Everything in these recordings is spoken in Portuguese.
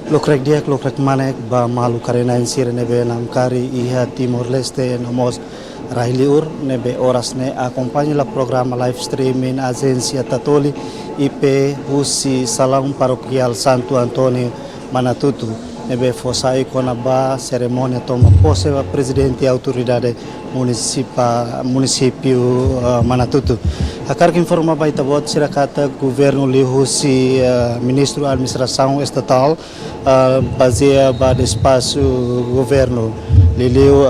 Lokrek dia, lokrek manek ba malu karena insir nebe nam kari iha Timor Leste nomos Rahiliur nebe oras ne acompanha la programa live streaming agência Tatoli IP Husi Salão Paroquial Santo Antônio Manatutu nebe fosai kona ba cerimônia toma posse ba presidente e autoridade município Manatutu. Akar que informa baita bot sirakata governo lihusi ministro administração estatal baseia ba espaço governo liliu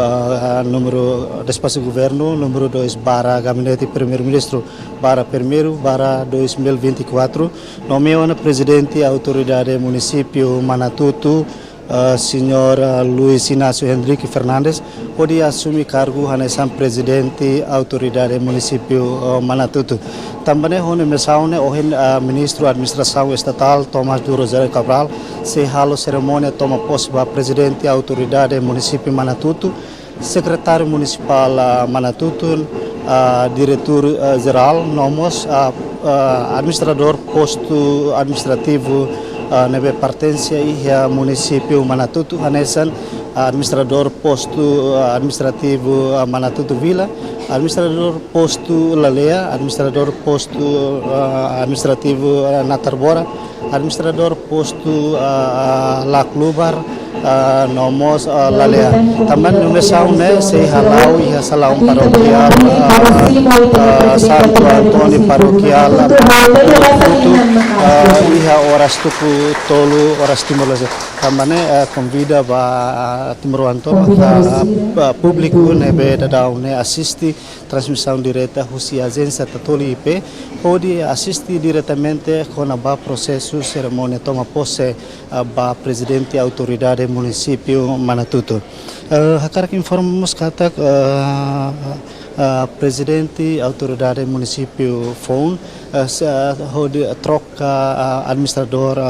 número espaço governo número 2 bara gabinete primeiro-ministro bara primeiro bara 2024 nomeou na presidente autoridade município Manatutu Senhor Luiz Inácio Henrique Fernandes pode assumir cargo hanesan presidente autoridade município Manatutu. Também hone mesaune ohen ministro administração estatal Tomás Duro Zé Cabral se halo cerimônia toma posse ba presidente autoridade município Manatutu, secretário municipal Manatutu, diretor geral nomos administrador posto administrativo nebe pertencia ia município Manatutu hanesan administrador posto administrativo Manatutu Vila, administrador posto Lalea, administrador posto administrativo Natarbora, administrador posto Laklubar nomos Lalea. Também no mesão né se halau ia salão paroquial Santo Antônio paroquial ia horas tuku tolu horas Timor Leste. Também convida ba Timor Antônio público nebe dadau ne assiste transmissão direta husi agência Tatoli IP pode assistir diretamente com a processo cerimônia toma posse ba presidente autoridade município Manatutu. Hakar que informamos kata presidente autoridade município phone troca administrador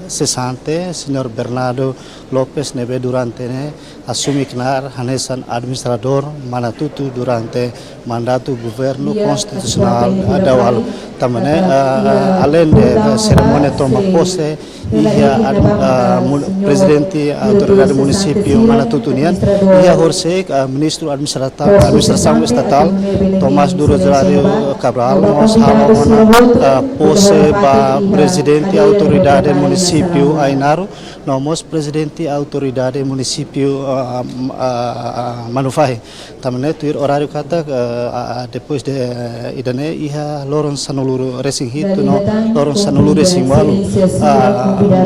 cessante senhor Bernardo Lopes nebe durante ne assumi knar hanesan administrador Manatutu durante mandato governo constitucional dawal tamane além de cerimônia toma posse ia presidente autoridade município Manatutu nian ia horsek ministro administração estatal Tomás Duro Zé Cabral nos posse ba presidente autoridade município Ainaro nomos presidente autoridade município Manufahi tamane tuir horário kata depois de idane ia Loron Sanuluru Racing Hit no Loron Sanuluru Racing Walu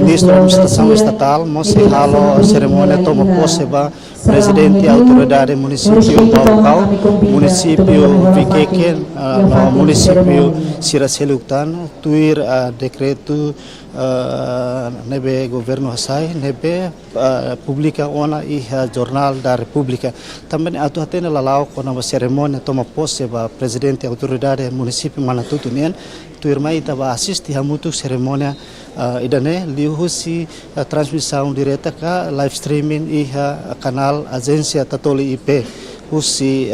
ministro administração estatal mose halo cerimônia toma posse ba presidente autoridade município Baucau município Viqueque no município Siraseluktan tuir decreto nebe governo Hasai nebe publica ona iha jornal da República também atu hatena lalau kona cerimônia toma posse ba presidente autoridade município Manatutu nian tuir mai taba assiste hamutu cerimônia idane lihusi transmissão direta ka live streaming iha canal agência Tatoli IP husi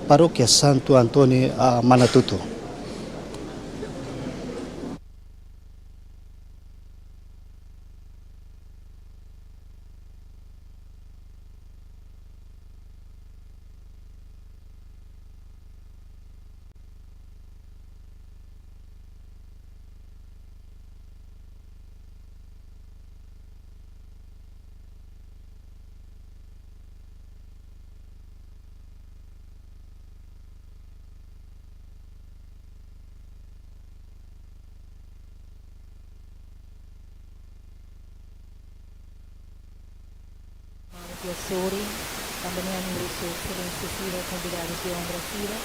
paróquia Santo Antônio Manatutu. Piaceri, também mereço excelência Sira, convidados de honra Sira,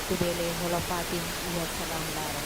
Tubele, Holapatin e Salam Lara.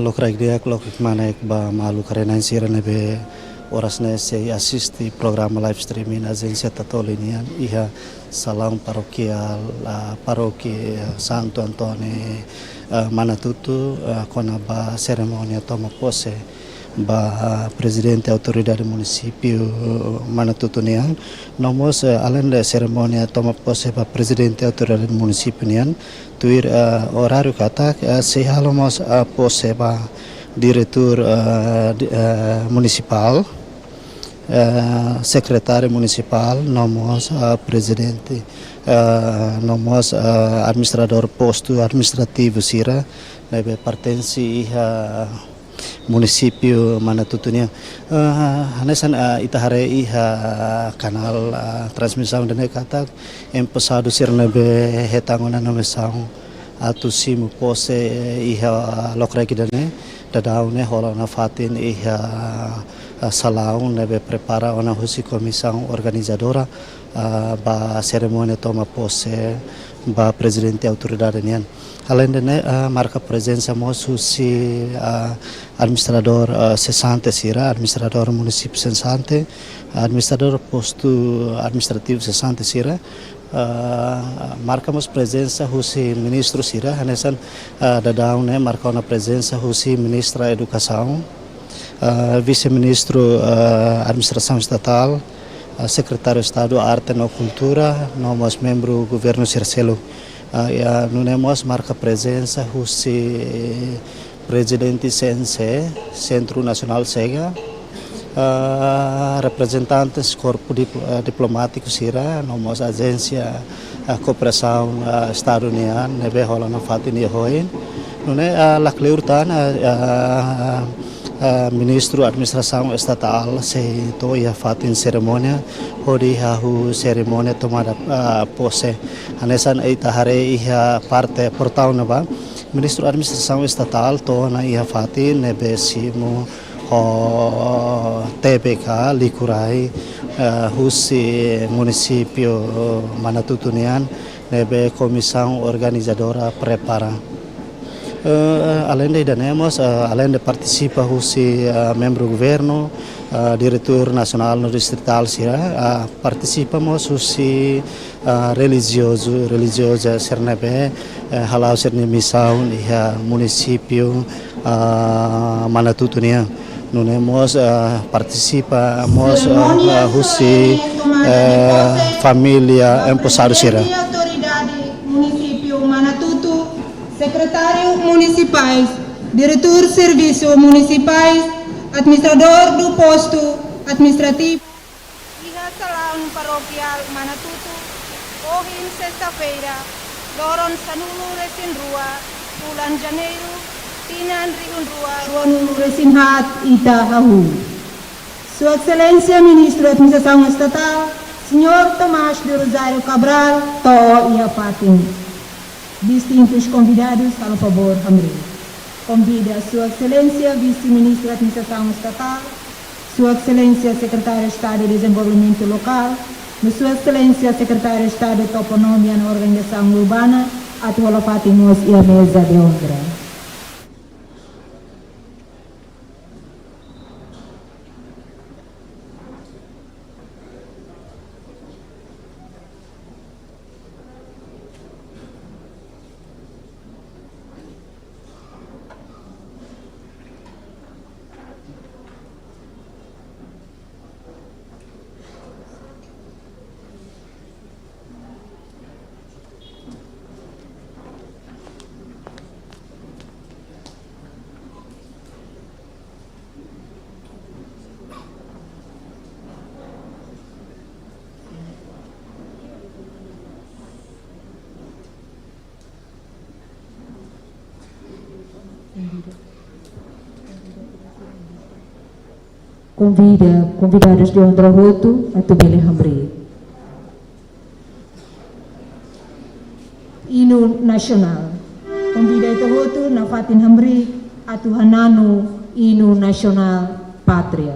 Lokrak dia lokrak mana ek ba malu karena insira nebe orasnya saya asisti program live streaming agência tatolinian iha salão paroquial paroki Santo Antônio Manatutu kona ba cerimônia toma posse ba presidente autoridade município Manatutu nian nomos além da cerimônia toma posse ba presidente autoridade município nian tuir horário kata se halomos posse ba diretor municipal secretário municipal, nomos presidente, nomos administrador posto administrativo sira, nebe pertensi iha município Manatutunia. Hanesan itahare iha kanal transmissão dene kata empesado sir nebe hetangona namesang atu simu pose iha lokreki dene dadaune hola na fatin iha salão nebe prepara ona husi comissão organizadora ba cerimônia toma posse ba presidente autoridade nian além de marca presença mos husi administrador cessante sira administrador município cessante administrador posto administrativo cessante sira marcamos presença husi ministro sira hanesan dadaune marca ona presença husi ministra educação vice-ministro administração estatal, secretário de Estado Arte e Cultura, nós membro do governo Circelo. Nós marca presença o presidente CNC, Centro Nacional SEGA, representantes corpo diplomático sira, nós agência cooperação estado-uniana, nebe rola na fatini hoin, lakleutan ministro administração estatal se toia fatin cerimônia hodi hahu cerimônia tomada posse hanesan itahare iha parte portau naba ministro administração estatal to na iha fatin nebe simu ho TBK likurai husi município Manatutunian nebe comissão organizadora prepara. Além de danemos, além de participa husi membro governo, diretor nacional no distrital sira, participamos husi religioso sernebe halau serni missão iha município Manatutunia. Nunemos participamos husi família empresário sira. Secretário municipais, diretor de serviços municipais, administrador do posto administrativo. Iha salão paroquial Manatutu, hoje sexta-feira, Loron Sanulu Resin Rua, bulan Janeiro, Tinan Riun Rua, Ruan Resin Hat Itahahu. Sua Excelência Ministro da Administração Estatal, Senhor Tomás de Rosário Cabral, To'o Iha Fatim. Distintos convidados, ao favor, Hamri. Convida Sua Excelência, Vice-Ministro da Administração Estatal, Sua Excelência, Secretário de Estado de Desenvolvimento Local, Sua Excelência, Secretário de Estado de Toponomia e Organização Urbana, a tua Fatimos e a mesa de honra. Convidados de honra roto a Tubele Hamri. Hino nasional. Convidado roto na Fatin Hamri a Tuhanano hino nasional Patria.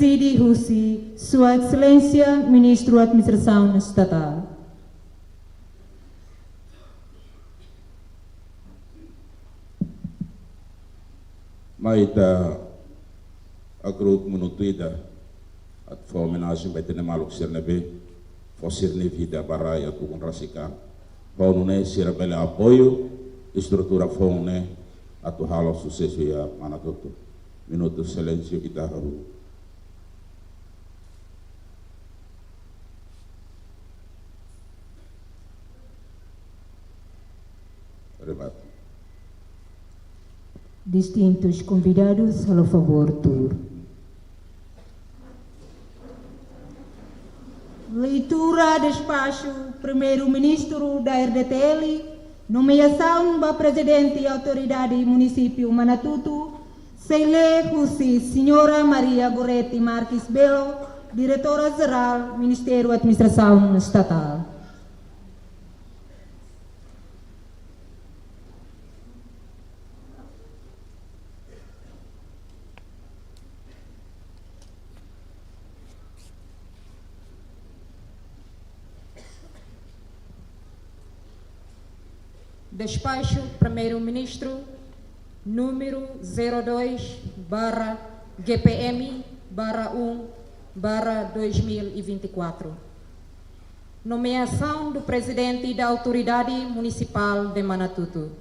preside Russi, Sua Excelência, Ministro da Administração Estatal. Maita agrut menutuida at for homenagem vai ter maluk sirnebe for sirne vida barai at kukun rasika faunune sirabele apoio estrutura faune atu halo sucesso ya manatutu minuto silêncio kita haru. Obrigado. Distintos convidados, a favor, tur. Leitura despacho, Primeiro-Ministro da RDTL, nomeação para Presidente e Autoridade Município Manatuto, Seile Russi, Senhora Maria Goretti Marques Belo, Diretora-Geral, Ministério da Administração Estatal. Despacho Primeiro-Ministro número 02/GPM/1/2024. Nomeação do Presidente da Autoridade Municipal de Manatuto.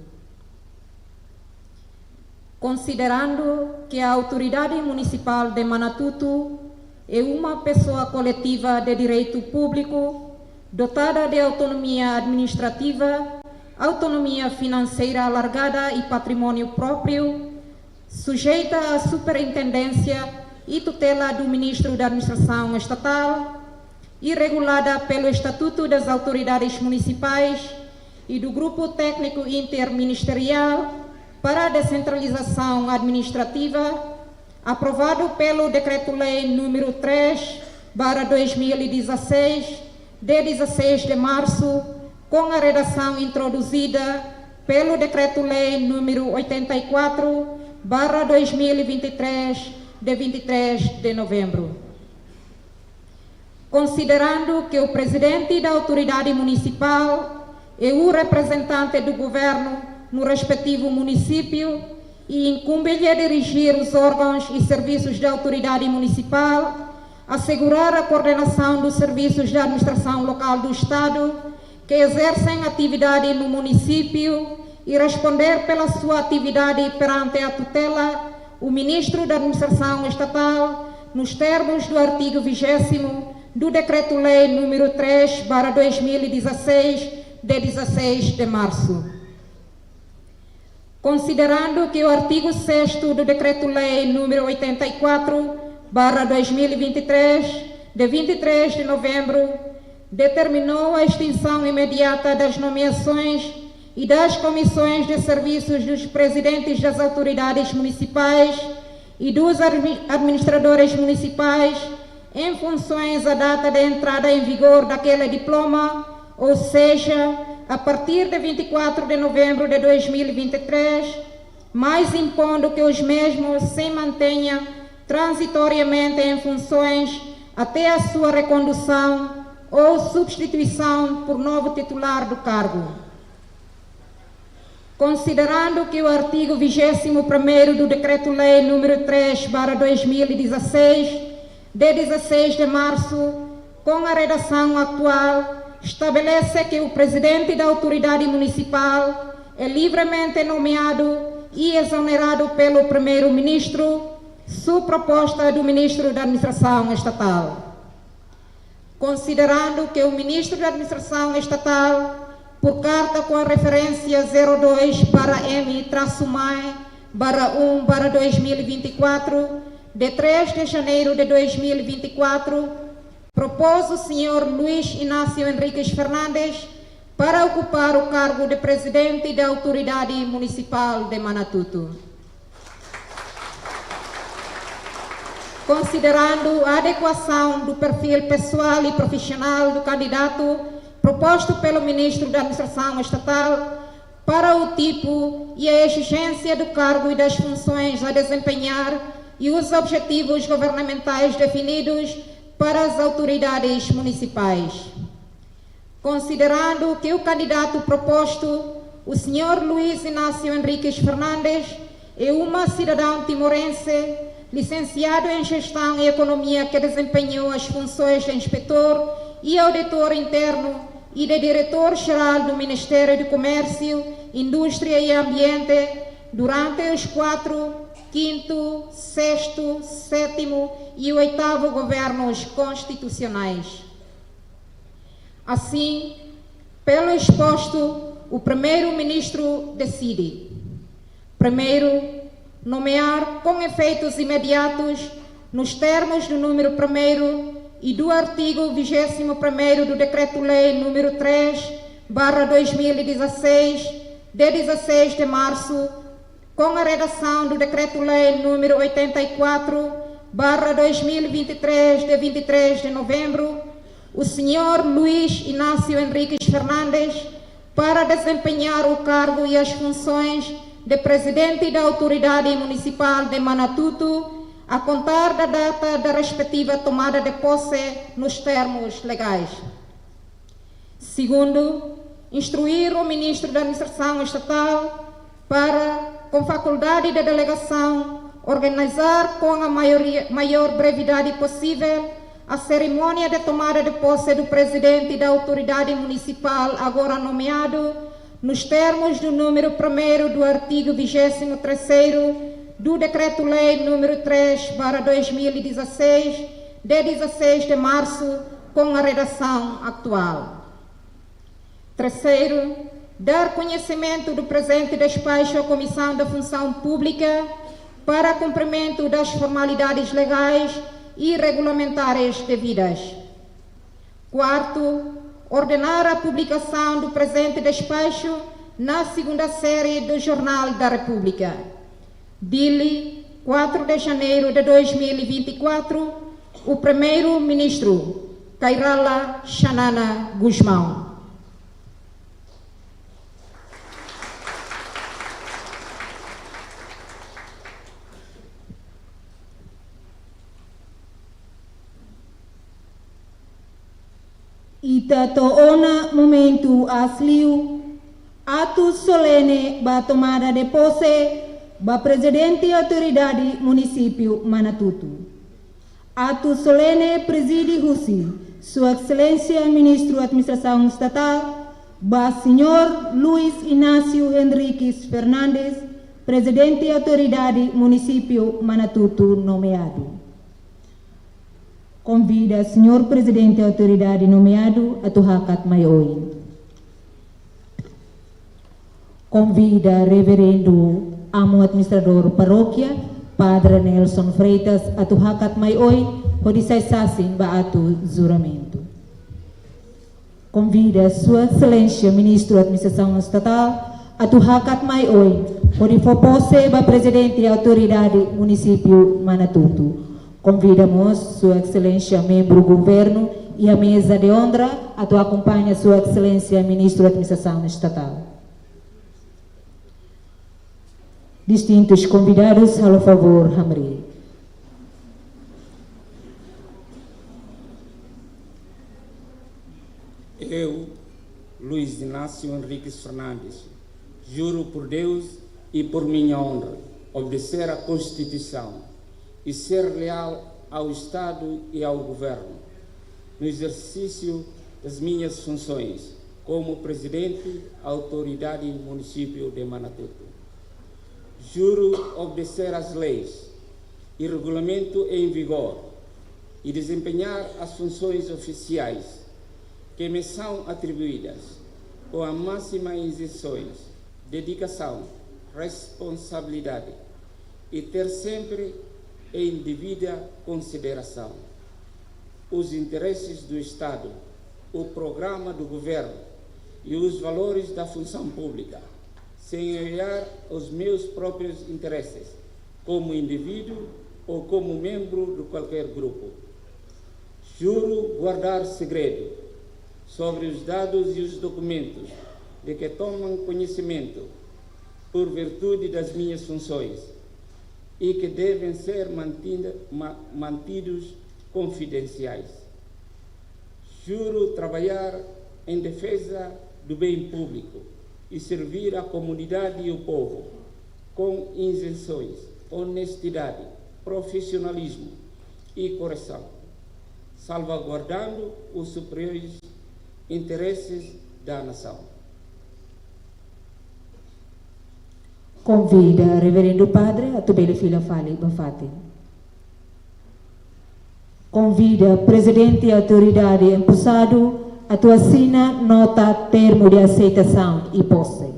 Considerando que a Autoridade Municipal de Manatuto é uma pessoa coletiva de direito público, dotada de autonomia administrativa, autonomia financeira alargada e patrimônio próprio, sujeita à superintendência e tutela do Ministro da Administração Estatal e regulada pelo Estatuto das Autoridades Municipais e do Grupo Técnico Interministerial para a Descentralização Administrativa, aprovado pelo Decreto-Lei número 3/2016, de 16 de março, com a redação introduzida pelo Decreto-Lei número 84/2023, de 23 de novembro. Considerando que o Presidente da Autoridade Municipal é o representante do Governo no respectivo município e incumbe-lhe a dirigir os órgãos e serviços da Autoridade Municipal, assegurar a coordenação dos serviços da Administração Local do Estado que exercem atividade no município e responder pela sua atividade perante a tutela, o Ministro da Administração Estatal, nos termos do artigo 20º do Decreto-Lei número 3/2016, de 16 de março. Considerando que o artigo 6º do Decreto-Lei número 84/2023, de 23 de novembro, determinou a extinção imediata das nomeações e das comissões de serviços dos presidentes das autoridades municipais e dos administradores municipais em funções à data de entrada em vigor daquele diploma, ou seja, a partir de 24 de novembro de 2023, mas impondo que os mesmos se mantenham transitoriamente em funções até a sua recondução ou substituição por novo titular do cargo. Considerando que o artigo 21º do Decreto-Lei número 3/2016, de 16 de março, com a redação atual, estabelece que o Presidente da Autoridade Municipal é livremente nomeado e exonerado pelo Primeiro-Ministro, sob proposta do Ministro da Administração Estatal. Considerando que o Ministro da Administração Estatal, por carta com a referência 02-MAE/1/2024, de 3 de janeiro de 2024, propôs o Sr. Luiz Inácio Henriques Fernandes para ocupar o cargo de Presidente da Autoridade Municipal de Manatuto. Considerando a adequação do perfil pessoal e profissional do candidato proposto pelo Ministro da Administração Estatal para o tipo e a exigência do cargo e das funções a desempenhar e os objetivos governamentais definidos para as autoridades municipais. Considerando que o candidato proposto, o Sr. Luiz Inácio Henriques Fernandes, é um cidadão timorense, licenciado em Gestão e Economia que desempenhou as funções de inspetor e auditor interno e de diretor-geral do Ministério do Comércio, Indústria e Ambiente durante os 4º, 5º, 6º, 7º e 8º governos constitucionais. Assim, pelo exposto, o primeiro-ministro decide: primeiro, nomear com efeitos imediatos, nos termos do número 1º e do artigo 21º do Decreto-Lei número 3/2016, de 16 de março, com a redação do Decreto-Lei número 84/2023, de 23 de novembro, o Sr. Luiz Inácio Henriques Fernandes, para desempenhar o cargo e as funções de Presidente da Autoridade Municipal de Manatuto, a contar da data da respectiva tomada de posse nos termos legais. Segundo, instruir o Ministro da Administração Estatal para, com faculdade de delegação, organizar com a maior brevidade possível a cerimônia de tomada de posse do Presidente da Autoridade Municipal agora nomeado, nos termos do número 1º do artigo 23º do Decreto-Lei número 3/2016, de 16 de março, com a redação atual. Terceiro, dar conhecimento do presente despacho à Comissão da Função Pública para cumprimento das formalidades legais e regulamentares devidas. Quarto, ordenar a publicação do presente despacho na segunda série do Jornal da República. Dili, 4 de janeiro de 2024, o primeiro-ministro Kairala Xanana Guzmão. Ita toona momento asliu, ato solene ba tomada de posse ba Presidente e Autoridade Município Manatuto. Ato solene preside Russi, Sua Excelência Ministro da Administração Estatal, ba Senhor Luiz Inácio Henriques Fernandes, Presidente e Autoridade Município Manatuto nomeado. Convida Senhor Presidente e Autoridade nomeado a Tuhakat Maioi. Convida Reverendo Amo Administrador Paróquia, Padre Nelson Freitas, a Tuhakat Maioi, Hodisaisasin Baatu Juramento. Convida Sua Excelência Ministro da Administração Estatal, a Tuhakat Maioi, Hodifopose ba Presidente e Autoridade Município Manatuto. Convidamos Sua Excelência Membro do Governo e a mesa de honra a tu acompanha Sua Excelência Ministro da Administração Estatal. Distintos convidados, ao favor, Hamri. Eu, Luiz Inácio Henriques Fernandes, juro por Deus e por minha honra obedecer à Constituição e ser leal ao Estado e ao Governo, no exercício das minhas funções como Presidente da Autoridade Município de Manatuto. Juro obedecer às leis e regulamento em vigor e desempenhar as funções oficiais que me são atribuídas com a máxima isenção, dedicação, responsabilidade e ter sempre em devida consideração os interesses do Estado, o programa do Governo e os valores da função pública, sem olhar os meus próprios interesses, como indivíduo ou como membro de qualquer grupo. Juro guardar segredo sobre os dados e os documentos de que tomam conhecimento por virtude das minhas funções, e que devem ser mantidos confidenciais. Juro trabalhar em defesa do bem público e servir a comunidade e o povo com isenções, honestidade, profissionalismo e coração, salvaguardando os superiores interesses da nação. Convida Reverendo Padre Atubele Filho Fale Bafati. Convida Presidente e Autoridade Empossado a tu assina nota termo de aceitação e posse.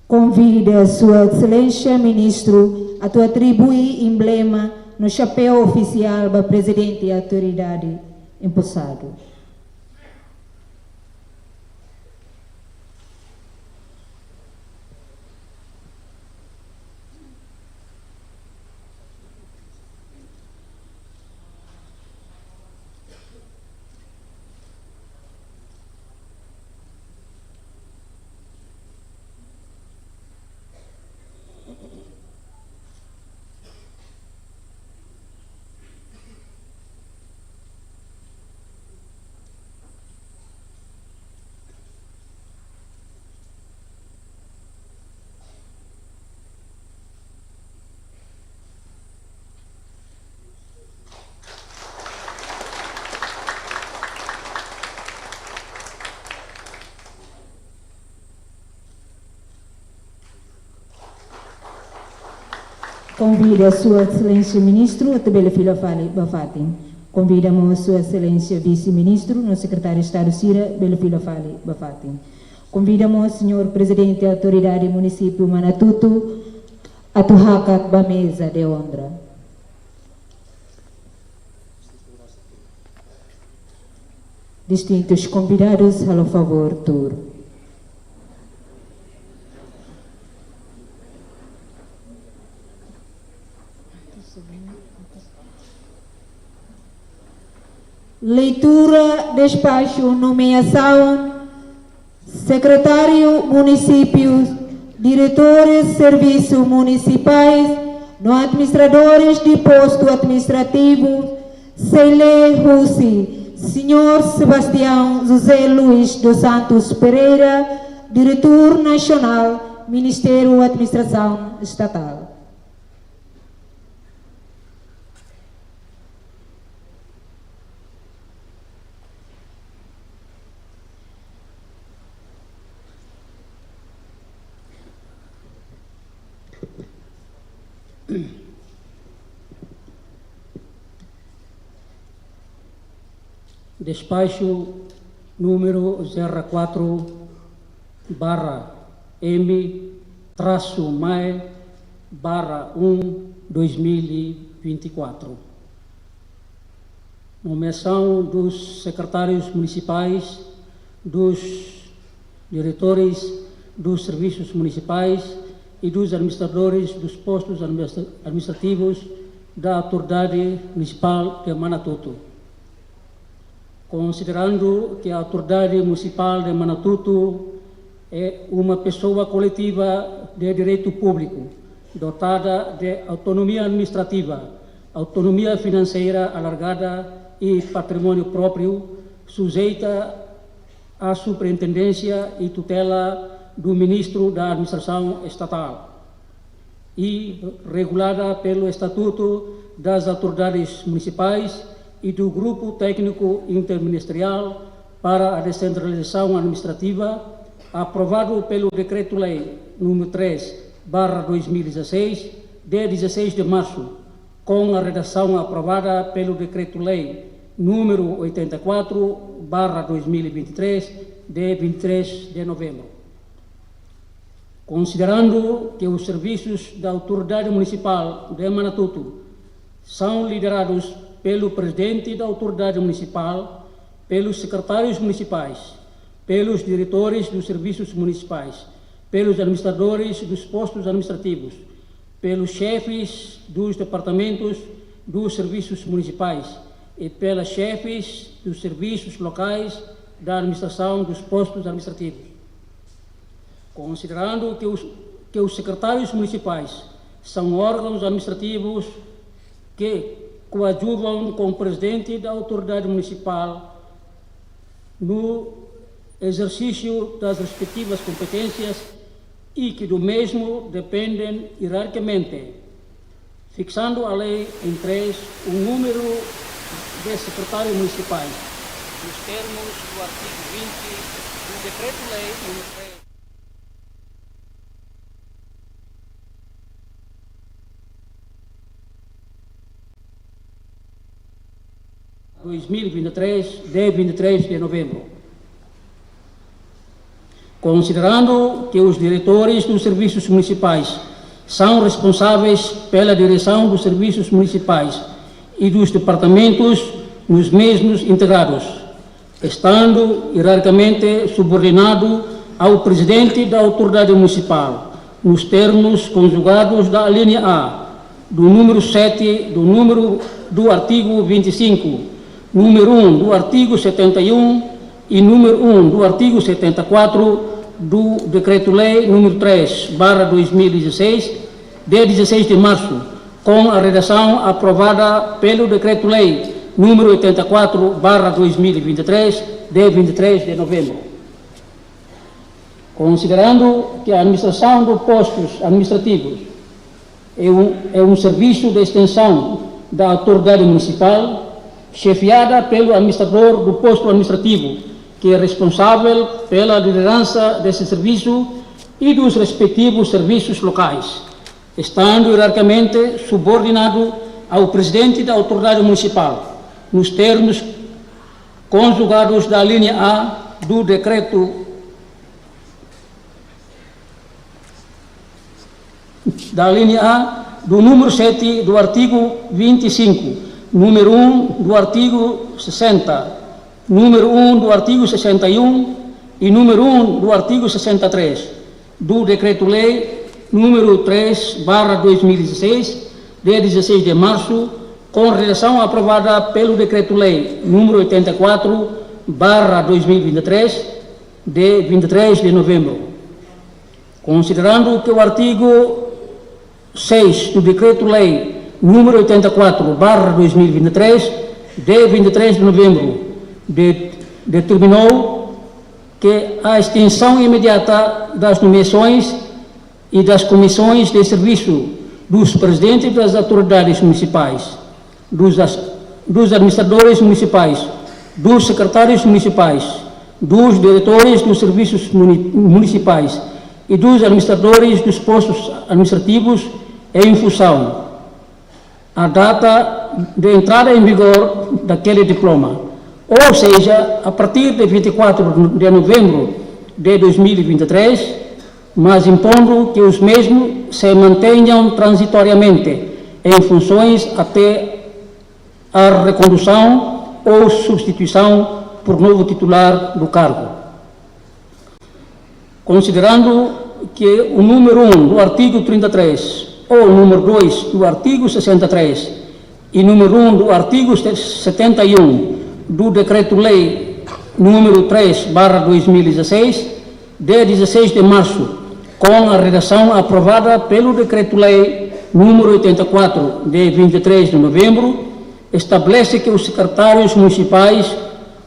Convida Sua Excelência Ministro a tu atribuir emblema no chapéu oficial para Presidente e Autoridade Empossado. Convida Sua Excelência Ministro Atubele Filho Fale Bafati. Convidamos Sua Excelência Vice-Ministro, no Secretário de Estado Cira Belo Filho Fale Bafati. Convidamos Senhor Presidente da Autoridade Município Manatuto a tu hakat ba mesa de honra. Distintos convidados, a favor, tur. Leitura, despacho, nomeação, secretário, municípios, diretores, serviços municipais, no administradores de posto administrativo, Ceile Russi, senhor Sebastião José Luiz dos Santos Pereira, diretor nacional, Ministério da Administração Estatal. Despacho número 04-MAE-1-2024. Nomeação dos secretários municipais, dos diretores dos serviços municipais e dos administradores dos postos administrativos da Autoridade Municipal de Manatuto. Considerando que a Autoridade Municipal de Manatuto é uma pessoa coletiva de direito público, dotada de autonomia administrativa, autonomia financeira alargada e patrimônio próprio, sujeita à superintendência e tutela do Ministro da Administração Estatal e regulada pelo Estatuto das Autoridades Municipais e do Grupo Técnico Interministerial para a Descentralização Administrativa, aprovado pelo Decreto-Lei nº 3/2016, de 16 de março, com a redação aprovada pelo Decreto-Lei número 84/2023, de 23 de novembro. Considerando que os serviços da Autoridade Municipal de Manatuto são liderados pelo Presidente da Autoridade Municipal, pelos secretários municipais, pelos diretores dos serviços municipais, pelos administradores dos postos administrativos, pelos chefes dos departamentos dos serviços municipais e pelas chefes dos serviços locais da administração dos postos administrativos. Considerando que os secretários municipais são órgãos administrativos que coadjuvam com o presidente da autoridade municipal no exercício das respectivas competências e que do mesmo dependem hierarquicamente, fixando a lei em 3 o número de secretários municipais, nos termos do artigo 20 do Decreto-Lei número 3. 2023, de 23 de novembro. Considerando que os diretores dos serviços municipais são responsáveis pela direção dos serviços municipais e dos departamentos nos mesmos integrados, estando hierarquicamente subordinado ao presidente da autoridade municipal, nos termos conjugados da alínea A, do número 7 do artigo 25, número 1 do artigo 71 e número 1 do artigo 74 do Decreto-Lei número 3/2016, de 16 de março, com a redação aprovada pelo Decreto-Lei número 84/2023, de 23 de novembro. Considerando que a administração dos postos administrativos é um serviço de extensão da autoridade municipal, chefiada pelo administrador do posto administrativo, que é responsável pela liderança desse serviço e dos respectivos serviços locais, estando hierarquicamente subordinado ao presidente da autoridade municipal, nos termos conjugados da linha A do decreto da linha A do número 7 do artigo 25, número 1 do artigo 60, número 1 do artigo 61 e número 1 do artigo 63 do Decreto-Lei número 3/2016, de 16 de março, com redação aprovada pelo Decreto-Lei número 84/2023, de 23 de novembro. Considerando que o artigo 6 do Decreto-Lei número 84/2023, de 23 de novembro, determinou que a extinção imediata das nomeações e das comissões de serviço dos presidentes das autoridades municipais, dos administradores municipais, dos secretários municipais, dos diretores dos serviços municipais e dos administradores dos postos administrativos em função a data de entrada em vigor daquele diploma, ou seja, a partir de 24 de novembro de 2023, mas impondo que os mesmos se mantenham transitoriamente em funções até a recondução ou substituição por novo titular do cargo. Considerando que o número 1 do artigo 33 ou o número 2 do artigo 63 e número 1 do artigo 71 do Decreto-Lei número 3/2016, de 16 de março, com a redação aprovada pelo Decreto-Lei número 84, de 23 de novembro, estabelece que os secretários municipais,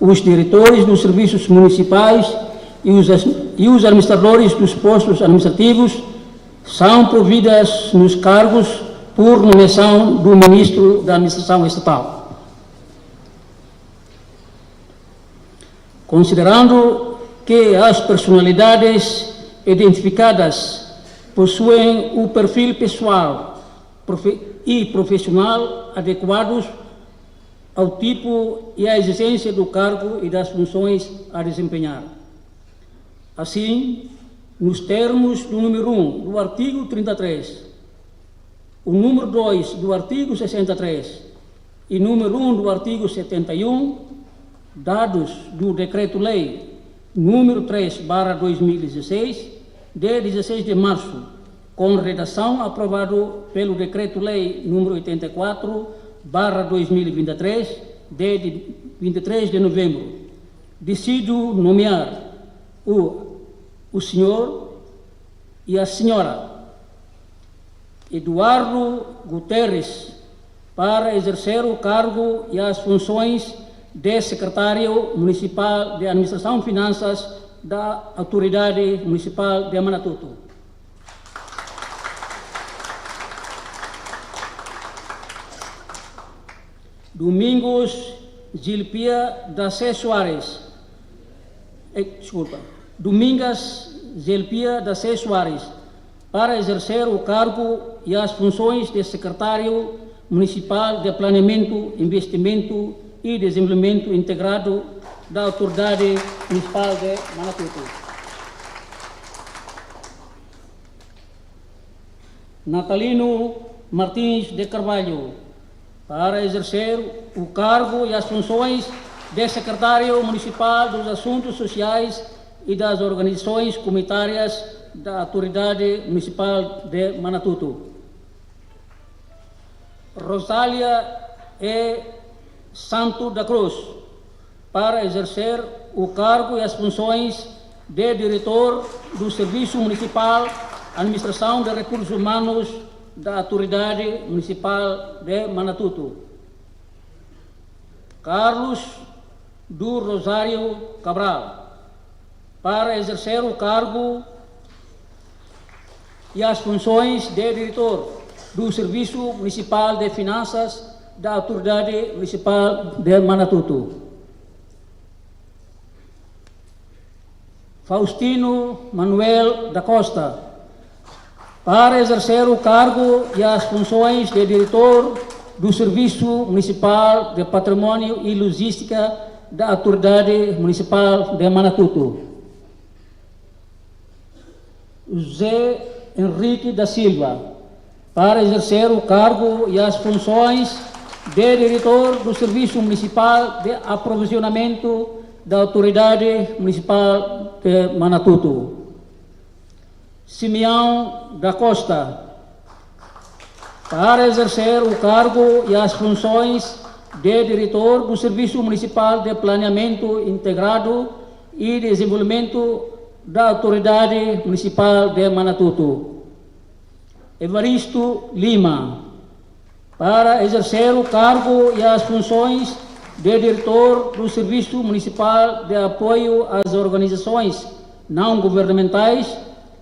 os diretores dos serviços municipais e os administradores dos postos administrativos são providas nos cargos por nomeação do Ministro da Administração Estatal. Considerando que as personalidades identificadas possuem o perfil pessoal e profissional adequados ao tipo e à exigência do cargo e das funções a desempenhar. Assim, nos termos do número 1 do artigo 33, o número 2 do artigo 63 e número 1 do artigo 71, dados do Decreto-Lei número 3/2016, de 16 de março, com redação aprovado pelo Decreto-Lei número 84/2023, de 23 de novembro. Decido nomear o senhor e a senhora Eduardo Guterres para exercer o cargo e as funções de secretário municipal de Administração e Finanças da Autoridade Municipal de Manatuto. Domingos Gilpia da C. Soares. Domingas Gilpia da C. Soares, para exercer o cargo e as funções de secretário municipal de Planeamento, Investimento e Desenvolvimento Integrado da Autoridade Municipal de Manatuto. Natalino Martins de Carvalho, para exercer o cargo e as funções de secretário municipal dos Assuntos Sociais e das Organizações Comunitárias da Autoridade Municipal de Manatuto. Rosália E. Santo da Cruz, para exercer o cargo e as funções de diretor do Serviço Municipal Administração de Recursos Humanos da Autoridade Municipal de Manatuto. Carlos do Rosário Cabral, para exercer o cargo e as funções de diretor do Serviço Municipal de Finanças da Autoridade Municipal de Manatuto. Faustino Manuel da Costa, para exercer o cargo e as funções de diretor do Serviço Municipal de Patrimônio e Logística da Autoridade Municipal de Manatuto. José Henrique da Silva, para exercer o cargo e as funções de diretor do Serviço Municipal de Aprovisionamento da Autoridade Municipal de Manatuto. Simeão da Costa, para exercer o cargo e as funções de diretor do Serviço Municipal de Planeamento Integrado e Desenvolvimento da Autoridade Municipal de Manatuto. Evaristo Lima, para exercer o cargo e as funções de diretor do Serviço Municipal de Apoio às Organizações Não Governamentais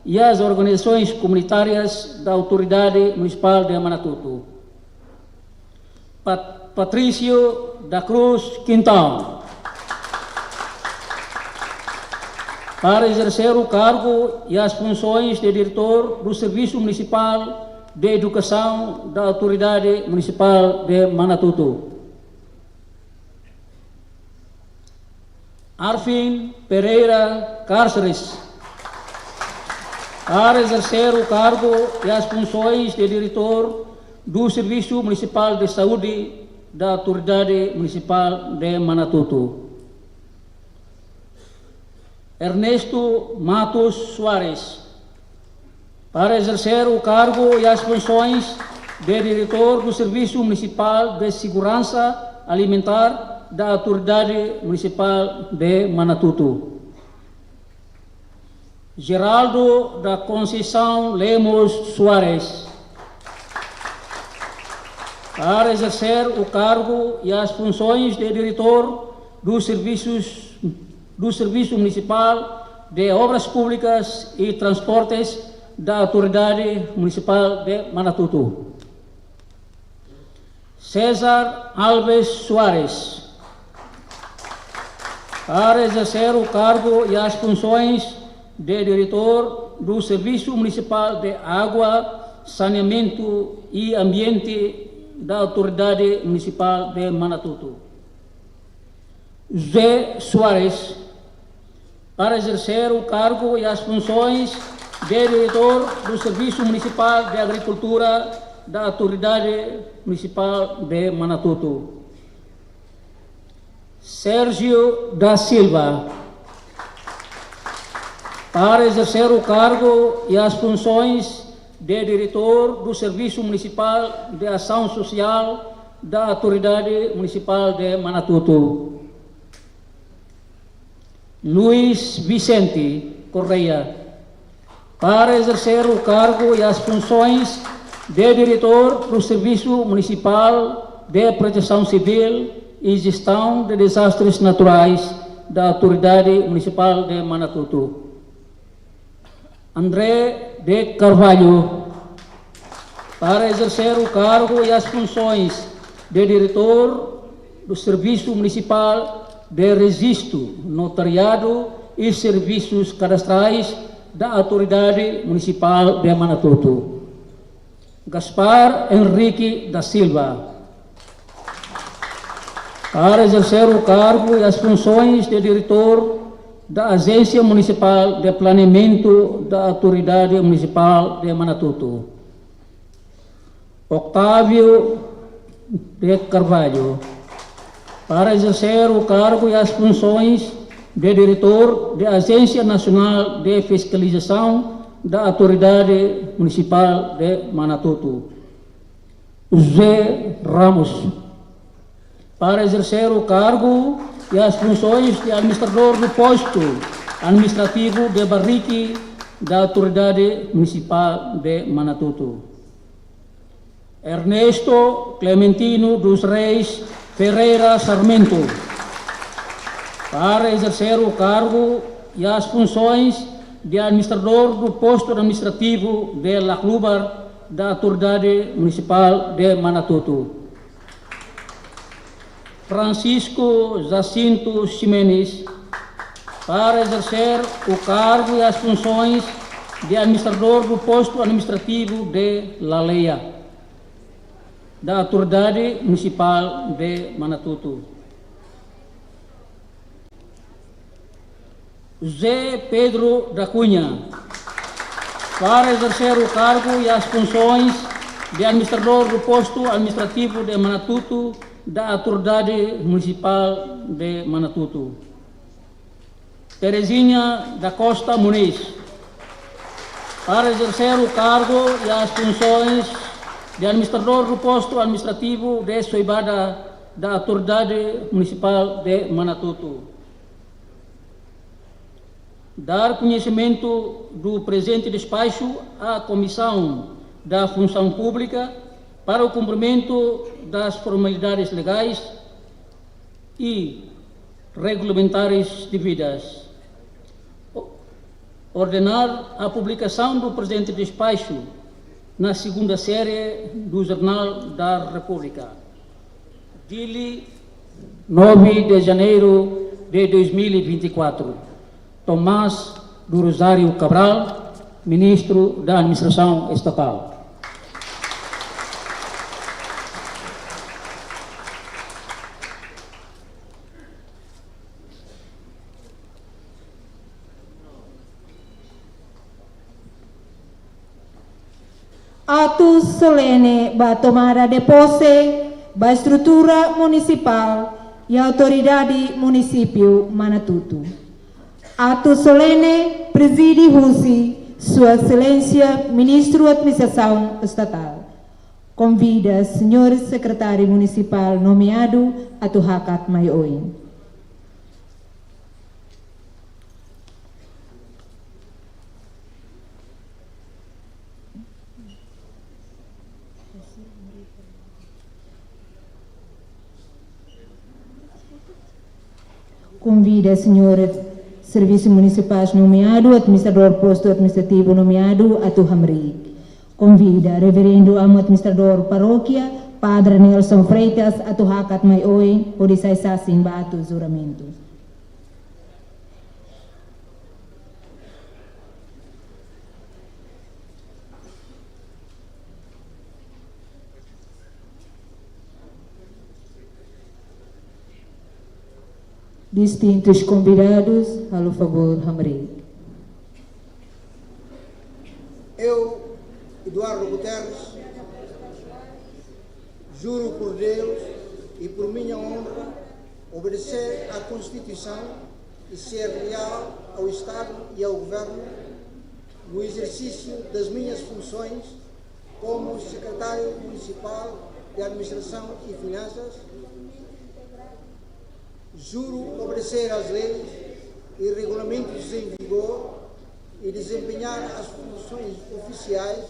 e às Organizações Comunitárias da Autoridade Municipal de Manatuto. Patrício da Cruz Quintão, para exercer o cargo e as funções de diretor do Serviço Municipal de Educação da Autoridade Municipal de Manatuto. Arfin Pereira Cárceres, para exercer o cargo e as funções de diretor do Serviço Municipal de Saúde da Autoridade Municipal de Manatuto. Ernesto Matos Soares, para exercer o cargo e as funções de diretor do Serviço Municipal de Segurança Alimentar da Autoridade Municipal de Manatuto. Geraldo da Conceição Lemos Soares, para exercer o cargo e as funções de diretor do Serviço Municipal de Obras Públicas e Transportes da Autoridade Municipal de Manatuto. César Alves Soares, para exercer o cargo e as funções de diretor do Serviço Municipal de Água, Saneamento e Ambiente da Autoridade Municipal de Manatuto. José Soares, para exercer o cargo e as funções de diretor do Serviço Municipal de Agricultura da Autoridade Municipal de Manatuto. Sérgio da Silva, para exercer o cargo e as funções de diretor do Serviço Municipal de Ação Social da Autoridade Municipal de Manatuto. Luiz Vicente Correia, para exercer o cargo e as funções de diretor do Serviço Municipal de Proteção Civil e Gestão de Desastres Naturais da Autoridade Municipal de Manatuto. André de Carvalho, para exercer o cargo e as funções de diretor do Serviço Municipal de Registro, Notariado e Serviços Cadastrais da Autoridade Municipal de Manatuto. Gaspar Henrique da Silva, para exercer o cargo e as funções de diretor da Agência Municipal de Planeamento da Autoridade Municipal de Manatuto. Octávio de Carvalho, para exercer o cargo e as funções de diretor da Agência Nacional de Fiscalização da Autoridade Municipal de Manatuto. José Ramos, para exercer o cargo e as funções de administrador do posto administrativo de Barrique da Autoridade Municipal de Manatuto. Ernesto Clementino dos Reis Ferreira Sarmento, para exercer o cargo e as funções de administrador do posto administrativo de Laclubar da Autoridade Municipal de Manatuto. Francisco Jacinto Ximenes, para exercer o cargo e as funções de administrador do posto administrativo de Laleia, da Autoridade Municipal de Manatuto. José Pedro da Cunha, para exercer o cargo e as funções de administrador do posto administrativo de Manatuto, da Autoridade Municipal de Manatuto. Terezinha da Costa Muniz, para exercer o cargo e as funções de administrador do posto administrativo de Soibada, da Autoridade Municipal de Manatuto. Dar conhecimento do presente despacho à Comissão da Função Pública para o cumprimento das formalidades legais e regulamentares devidas. Ordenar a publicação do presente despacho na segunda série do Jornal da República. Dili, 9 de janeiro de 2024. Tomás do Rosário Cabral, Ministro da Administração Estatal. Ato solene ba tomada de posse ba estrutura municipal e autoridade município Manatuto. Ato solene preside Russi, Sua Excelência Ministro da Administração Estatal. Convida Senhor Secretário Municipal nomeado Atu Hakat Maioin. Convida Senhor Serviço Municipais nomeado, Administrador Posto Administrativo nomeado, Atu Hamri. Convida Reverendo Amo Administrador Paróquia, Padre Nelson Freitas, Atu Hakat Maioin, Odisai Sassim Batu Juramento. Distintos convidados, ao favor, Hamri. Eu, Eduardo Guterres, juro por Deus e por minha honra obedecer à Constituição e ser leal ao Estado e ao Governo no exercício das minhas funções como Secretário Municipal de Administração e Finanças. Juro obedecer às leis e regulamentos em vigor e desempenhar as funções oficiais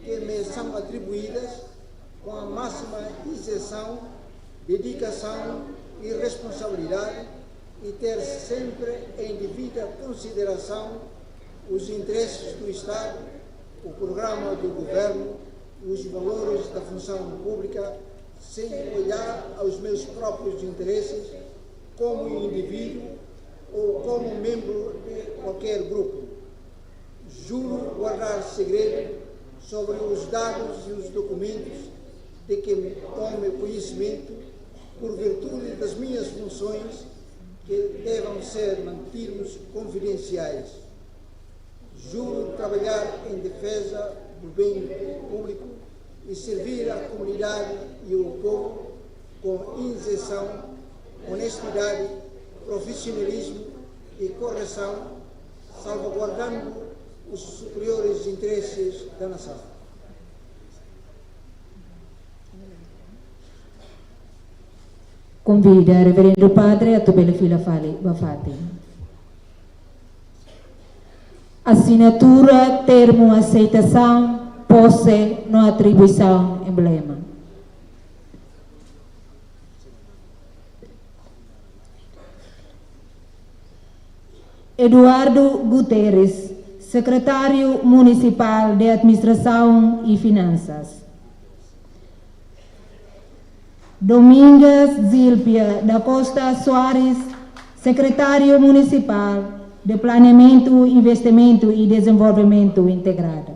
que me são atribuídas com a máxima isenção, dedicação e responsabilidade e ter sempre em devida consideração os interesses do Estado, o programa do Governo e os valores da função pública, sem olhar aos meus próprios interesses como indivíduo ou como membro de qualquer grupo. Juro guardar segredo sobre os dados e os documentos de que tome conhecimento por virtude das minhas funções, que devam ser mantidos confidenciais. Juro trabalhar em defesa do bem público e servir a comunidade e o povo com isenção, honestidade, profissionalismo e correção, salvaguardando os superiores interesses da nação. Convida o Reverendo Padre Atubele Fila Bafati. Assinatura, termo, aceitação, posse, não atribuição, emblema. Eduardo Guterres, Secretário Municipal de Administração e Finanças. Domingas Zílpia da Costa Soares, Secretário Municipal de Planeamento, Investimento e Desenvolvimento Integrado.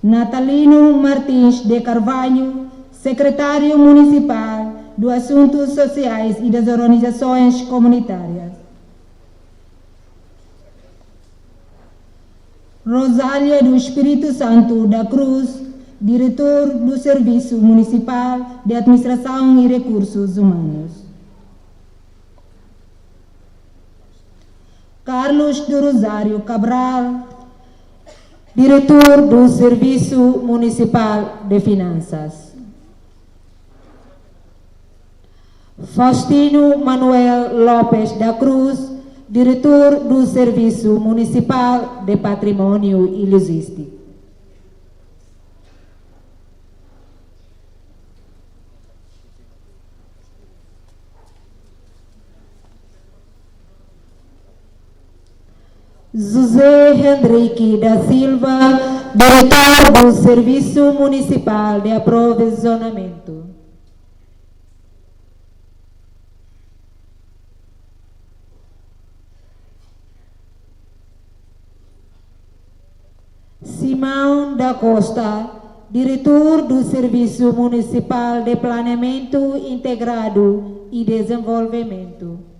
Natalino Martins de Carvalho, Secretário Municipal dos Assuntos Sociais e das Organizações Comunitárias. Rosália do Espírito Santo da Cruz, Diretor do Serviço Municipal de Administração e Recursos Humanos. Carlos do Rosário Cabral, Diretor do Serviço Municipal de Finanças. Faustino Manuel Lopes da Cruz, Diretor do Serviço Municipal de Patrimônio e Logística. José Henrique da Silva, Diretor do Serviço Municipal de Aprovisionamento. Simão da Costa, Diretor do Serviço Municipal de Planeamento Integrado e Desenvolvimento.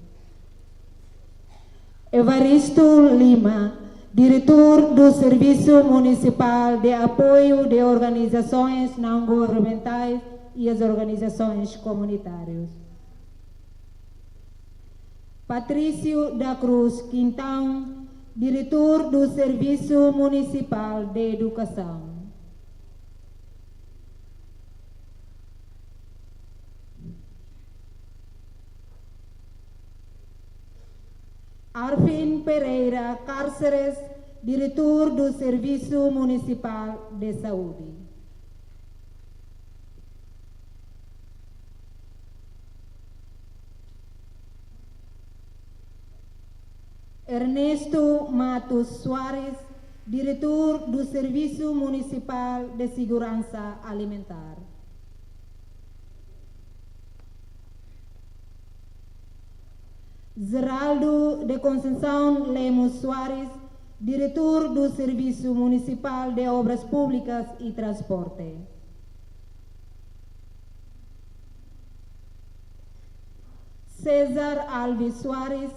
Evaristo Lima, Diretor do Serviço Municipal de Apoio de Organizações Não Governamentais e as Organizações Comunitárias. Patrício da Cruz Quintão, Diretor do Serviço Municipal de Educação. Arfin Pereira Cárceres, Diretor do Serviço Municipal de Saúde. Ernesto Matos Soares, Diretor do Serviço Municipal de Segurança Alimentar. Geraldo de Conceição Lemos Soares, Diretor do Serviço Municipal de Obras Públicas e Transporte. César Alves Soares,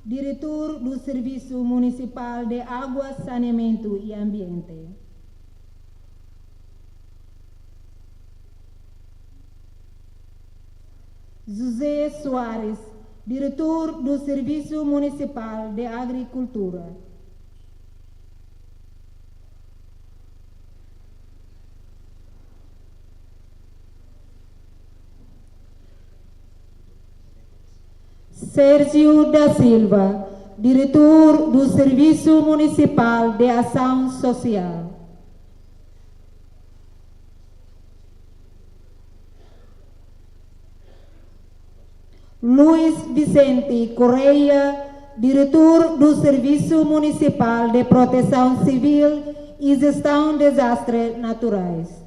Diretor do Serviço Municipal de Água, Saneamento e Ambiente. José Soares, diretor do Serviço Municipal de Agricultura. Sérgio da Silva, diretor do Serviço Municipal de Ação Social. Luiz Vicente Correia, diretor do Serviço Municipal de Proteção Civil e Gestão de Desastres Naturais.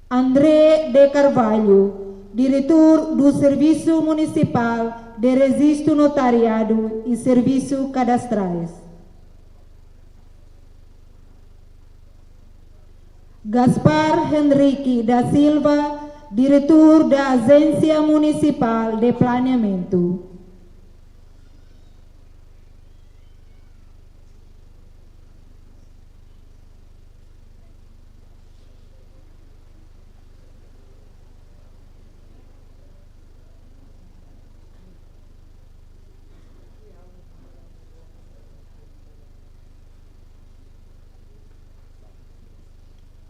André de Carvalho, diretor do Serviço Municipal de Registro Notariado e Serviços Cadastrais. Gaspar Henrique da Silva, diretor da Agência Municipal de Planeamento.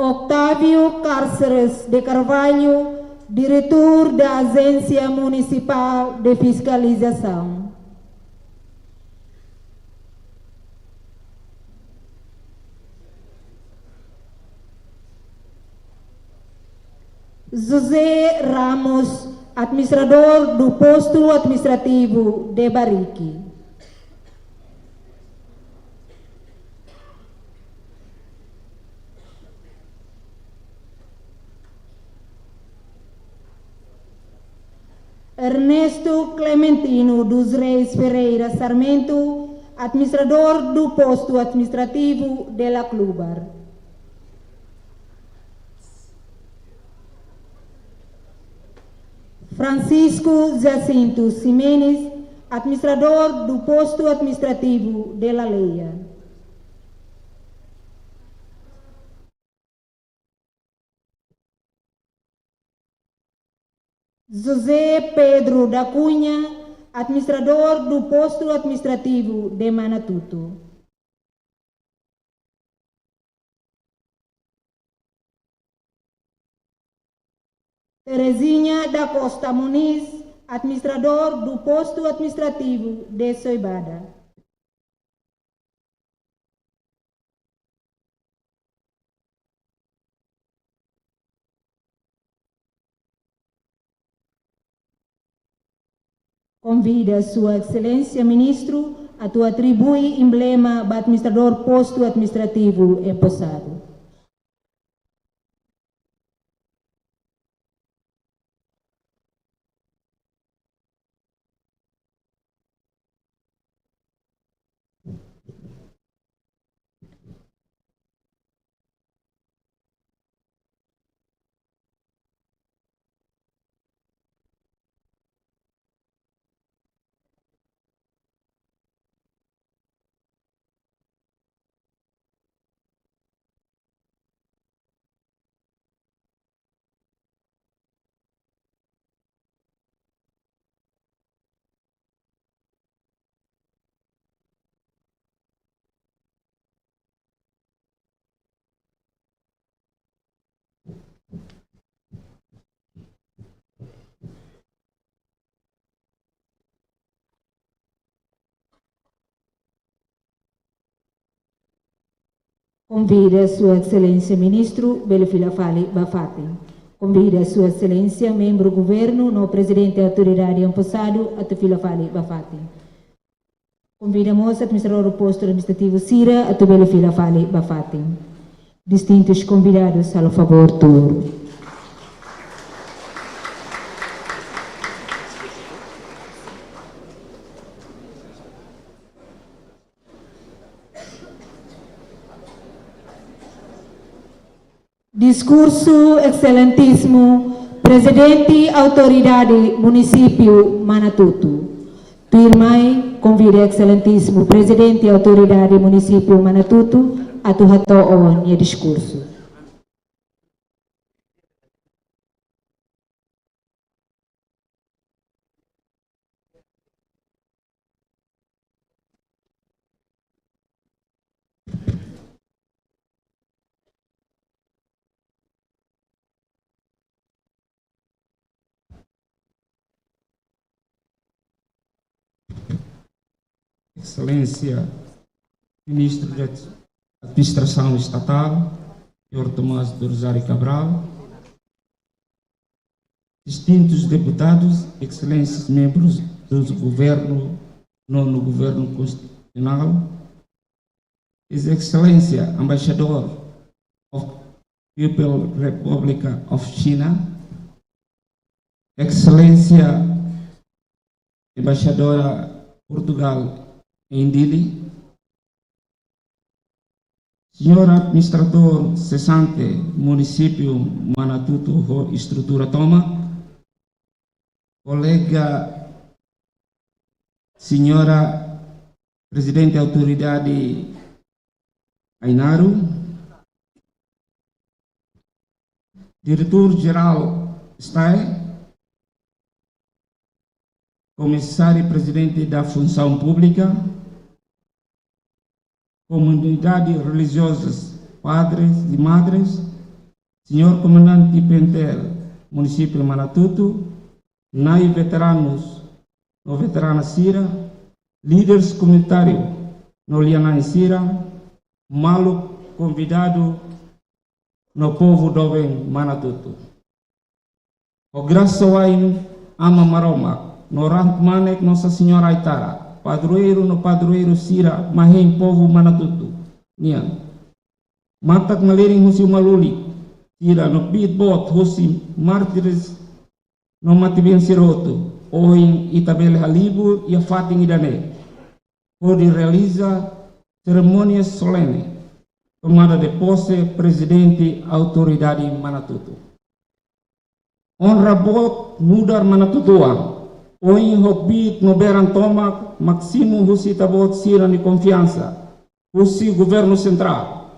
Octávio Cárceres de Carvalho, diretor da Agência Municipal de Fiscalização. José Ramos, administrador do posto administrativo de Barique. Ernesto Clementino dos Reis Ferreira Sarmento, administrador do posto administrativo de La Clubar. Francisco Jacinto Ximenes, administrador do posto administrativo de La Leia. José Pedro da Cunha, administrador do posto administrativo de Manatuto. Terezinha da Costa Muniz, administrador do posto administrativo de Soibada. Convida Sua Excelência Ministro a tu atribui emblema para administrador posto administrativo empossado. Convida Sua Excelência Ministro Belefilafali Bafati. Convida Sua Excelência Membro do Governo no Presidente da Autoridade empossado a Tefilafali Bafati. Convidamos o Administrador do Posto Administrativo Cira a Belefilafali Bafati. Distintos convidados, ao favor, turno. Discurso Excelentíssimo Presidente Autoridade Município Manatuto. Turmai, convida Excelentíssimo Presidente Autoridade Município Manatuto a tu discurso. Excelência, Ministro da Administração Estatal, Sr. Tomás do Rosário Cabral, distintos deputados, excelentes membros do governo, nono governo constitucional, His Excelência, Embaixador of People's Republic of China, Excelência, Embaixadora Portugal em Dili, Senhor Administrador cessante, Município Manatuto, Estrutura Toma, colega, Senhora Presidente da Autoridade Ainaru, Diretor-Geral STAE, Comissário-Presidente da Função Pública, comunidades religiosas, padres e madres, Senhor Comandante Pentel, Município de Manatuto, NAI veteranos, no veterana Sira, líderes comunitários, no Lianai Sira, malu convidado no povo do Manatuto. O graça wain ama maroma, no Manek Nossa Senhora Aitara, padroeiro no padroeiro Sira, mahém povo Manatuto. Nian. Matak maliring husi maluli, Sira no beatbot husi martires no matibin siroto, oin itabele halibu e a fating idane. Pode realiza cerimônias solenes, tomada de posse, presidente, autoridade Manatuto. Honra bot mudar Manatutuan, oin hokbit no beran tomak, maximum husi tabot sira ni confiança, husi governo central,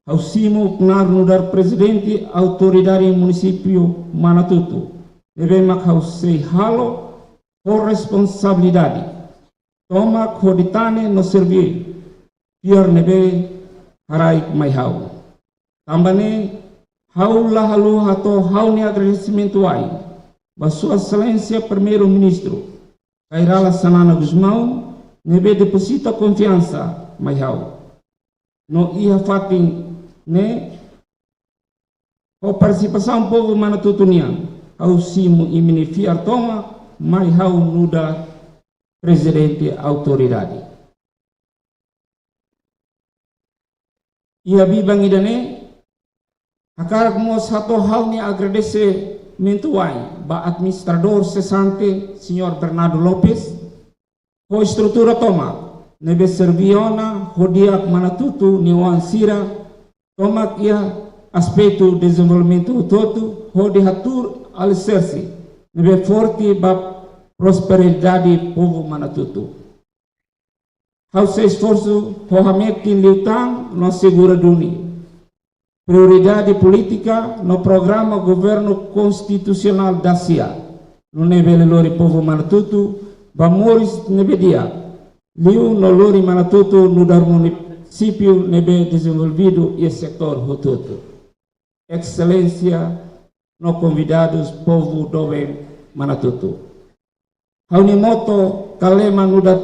hausimo knar mudar presidente, autoridade município Manatuto, deve makhausei halo por responsabilidade, tomak hoditane no servir, biar nebe harai mai hau. Tambane hau lahalu hato hau ni agradecimento ai. Basua Excelência Primeiro-Ministro Kairala Sanana Guzmão nebe deposita confiança mai hau. No ia fatin ne o participação povo Manatutunian au simu imini fiar toma mai hau nuda presidente autoridade. Ia bibang idane hakarak mo satu hal ni agradecimento ai ba administrador cessante Senhor Bernardo Lopes ho estrutura toma nebe serviona hodiak Manatuto niwan sira tomak ia aspecto desenvolvimento todo ho diatur alicerce nebe forte ba prosperidade povo Manatuto. Hau se esforço hohamekin liutang no segura duni. Prioridade política no programa governo constitucional da SIA. No nebe lori povo Manatuto, bamoris nebe dia. Liu no lori Manatuto no dar município nebe desenvolvido e setor hututo. Excelência no convidados povo do Manatuto. Hau ni moto kalema no dar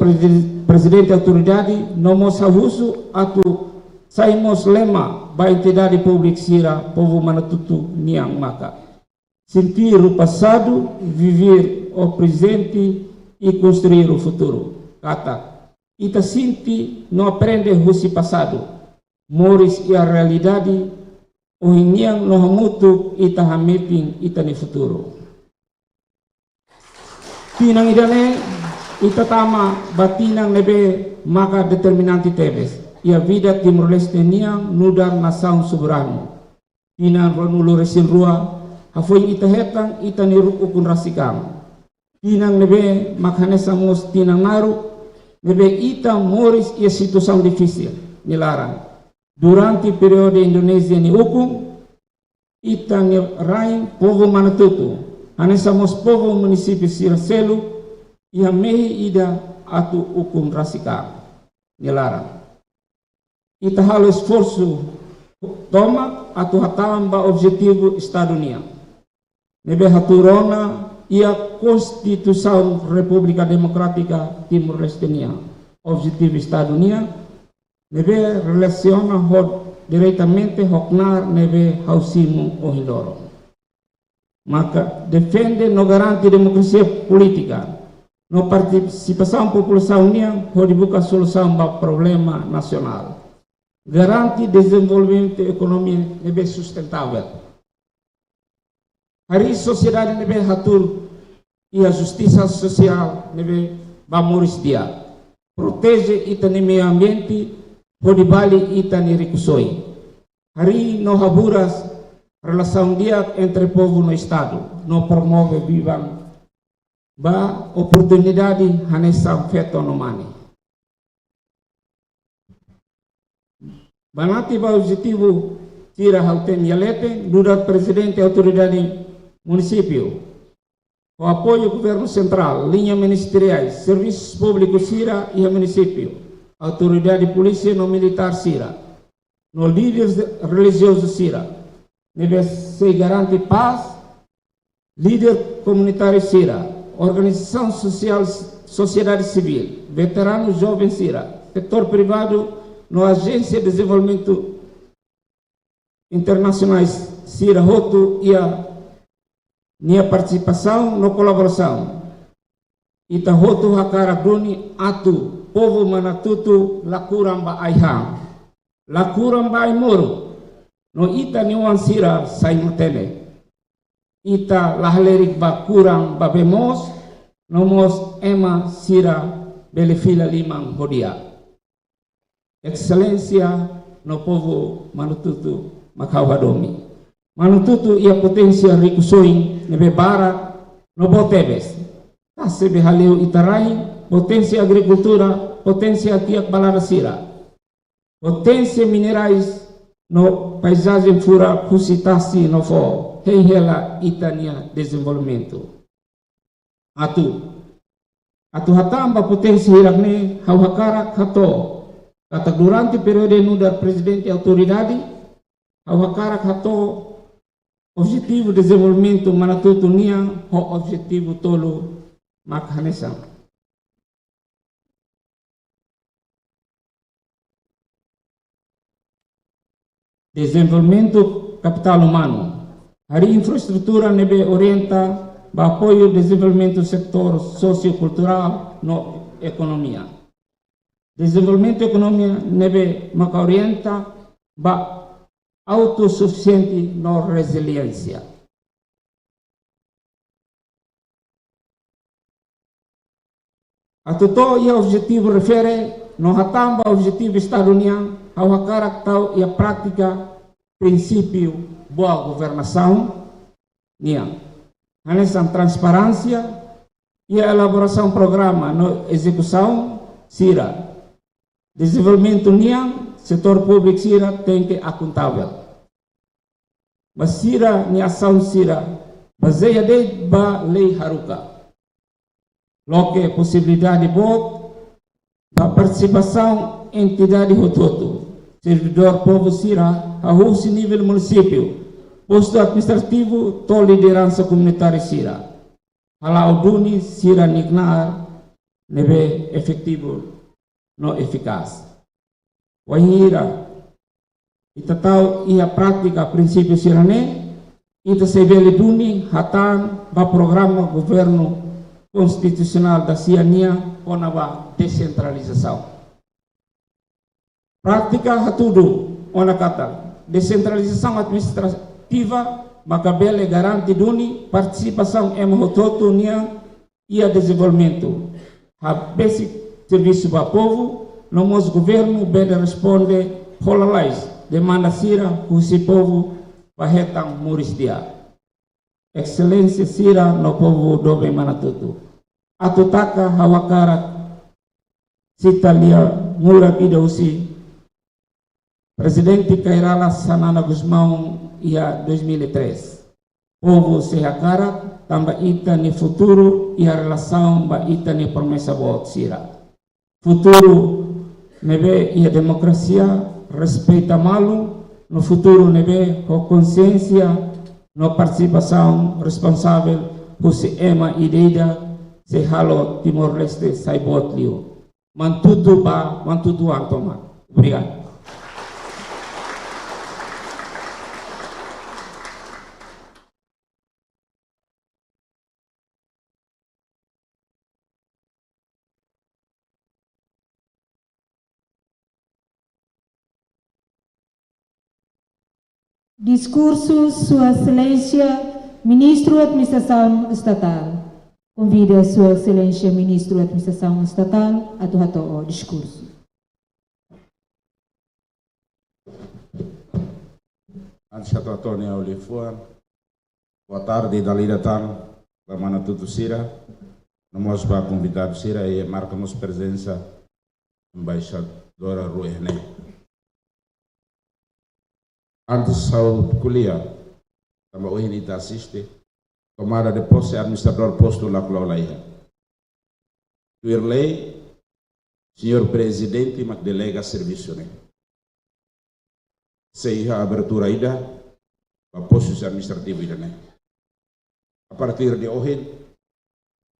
presidente autoridade no mosahusu atu saimos lema ba entidade pública Sira povo Manatuto niang maka sentir o passado, viver o presente e construir o futuro. Kata ita sinti no aprende husi passado moris e a realidade o niang no hamutu ita hamiping ita ni futuro. Tinang idane ita tama batinang nebe maka determinanti tebes ia vida Timor-Leste niang nudar nasaun soberano tinang ronulo resin rua hafoi ita hetang ita niru ukun rasikam tinang nebe makhanesa mos tinang naru nebe ita moris ia situação difícil nilarang durante periode Indonesia ni ukun ita ni rain povo Manatuto hanesa mos povo município Siracelu ia mehi ida atu hukum rasika nilarang. Ita halo esforço toma atu hatamba objetivo estadunia. Nebe haturona ia Konstituição República Democrática Timor-Leste nia. objetivo Estado Unia, nebe relaciona diretamente hoknar nebe hausimu ohindoro. Maka defende no garante demokrasia politika, no participação população Unia, ho dibuka solução para problema nacional. Garante desenvolvimento ekonomi nebe sustentável. Hari sociedade nebe hatur e a justiça social nebe bamuris dia. Protege itani meio ambiente, pode bali itani rikusoi. Hari no haburas relação dia entre povo no estado, no promove vivam ba oportunidade hanesam feto no mani. Banati ba objetivo tira halten yalete, durat presidente autoridade município. O apoio do governo central, linhas ministeriais, serviços públicos CIRA e município, autoridade de polícia no militar CIRA, no líderes religiosos CIRA, deve se garante paz, líder comunitário CIRA, organização social, sociedade civil, veteranos jovens CIRA, setor privado no agência de desenvolvimento internacionais CIRA, ROTO e a minha participação na colaboração. Ita hotu hakara duni atu povo manatutu lakuramba aiham. Lakuramba aimoro. No ita niwan sira saimutene. Ita lahlerik ba kurang babemos. Nomos ema sira belefila limang hodia. Excelência no povo manatutu makawadomi. Manututu ia potensia rikusoi nebe barat no botebes. Kasebe haleu itarai potensia agricultura, potensia kiak balarasira. Potensia minerais no paisagem fura kusitasi no fo. Heihela itania desenvolvimento. Atu hatamba potensia hirakne hauhakara kato. Kata durante periode nuda presidente autoridade hauhakara kato objetivo de desenvolvimento manatutu nia ho objetivo tolo makhanesam. Desenvolvimento capital humano. Hari infraestrutura nebe orienta ba apoio desenvolvimento sector sociocultural no economia. Desenvolvimento economia nebe maka orienta ba autossuficiente na resiliência. A toto e objetivo refere no hatamba objetivo Estado União ao hakaraktau e a prática princípio boa governação nia. Hanesan transparência e a elaboração programa no execução CIRA. Desenvolvimento nia setor público CIRA tem que acontável. Mas CIRA ni ação CIRA baseia de ba lei haruka. Loke possibilidade de voto, ba participação entidade hototo, servidor povo CIRA, a russo nível município, posto administrativo, to liderança comunitária CIRA. Halau duni CIRA nignar nebe efetivo no eficaz. Wahira ita tahu ia prática princípio sirane ita sebele duni hatan ba programa governo constitucional da Ciania ona ba descentralização. Prática hatudu ona kata descentralização administrativa maka bele garante duni participação hototo nia ia desenvolvimento ha basic serviço ba povo no nosso governo bele responde holalais demanda sira husi povo pahetang muris dia. Excelência sira no povo dobe manatutu. Atutaka hawakara sitalia mura ida usi Presidente Kairala Sanana Guzmão ia 2003. Povo se hakara tamba ita ni futuro e a relação ba ita ni promessa boa sira. Futuro nebe e a democracia respeita malu, no futuro nebe com consciência, no participação responsável, por se ema ideia se halo Timor-Leste sai botlio. mantutu ba, mantutu ang toma. Obrigado. Discurso Sua Excelência, Ministro da Administração Estatal. Convido a Sua Excelência, Ministro da Administração Estatal, a tomar o discurso. Antes que Tony Olifuan, boa tarde, Dalida Tan, Bamana Tutu Sira, nós para convidar Sira e marcamos presença embaixadora Ruerne. Antes da kuliah, também hoje kita assiste, tomada de posse administrador posto lá com a Tuirlei, senhor presidente, mas delega serviço, né? Sehingga abertura ida, para postos administrativo ida, né? A partir de hoje,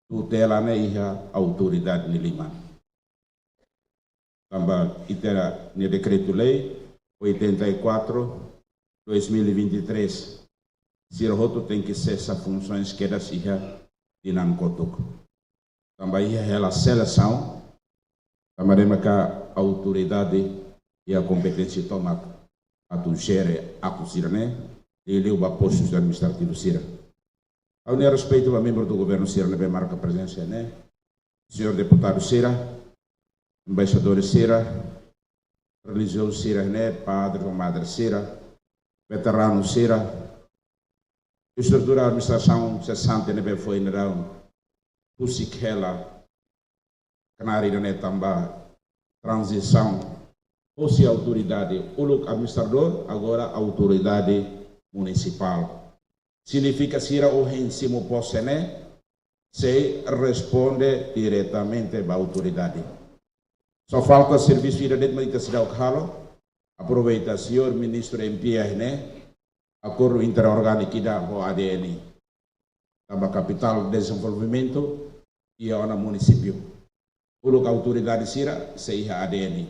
tutela né iha autoridade de Lima. Também itera ne decreto-lei 84/2023, Sirhoto tem que cessar funções que das iha de Nankotok. Também a seleção, também a autoridade e a competência toma a tu gere a cozirane e ele o postos administrativo Sira. Ao ne respeito a membro do governo Sira ne marca presença né, senhor deputado Sira, embaixador Sira, religioso Sira né, padre ou madre Sira, veterano Sira, estrutura da administração 60 ne foi não pusikela canari ne tamba transição ou se autoridade o administrador agora autoridade municipal significa Sira o ensino posse né se responde diretamente à autoridade. Só falta serviço direto mas está se dá o calo. Aproveita senhor ministro MPR né acordo interorgânico da ADN da capital de desenvolvimento e a município. O autoridade Sira se a ADN.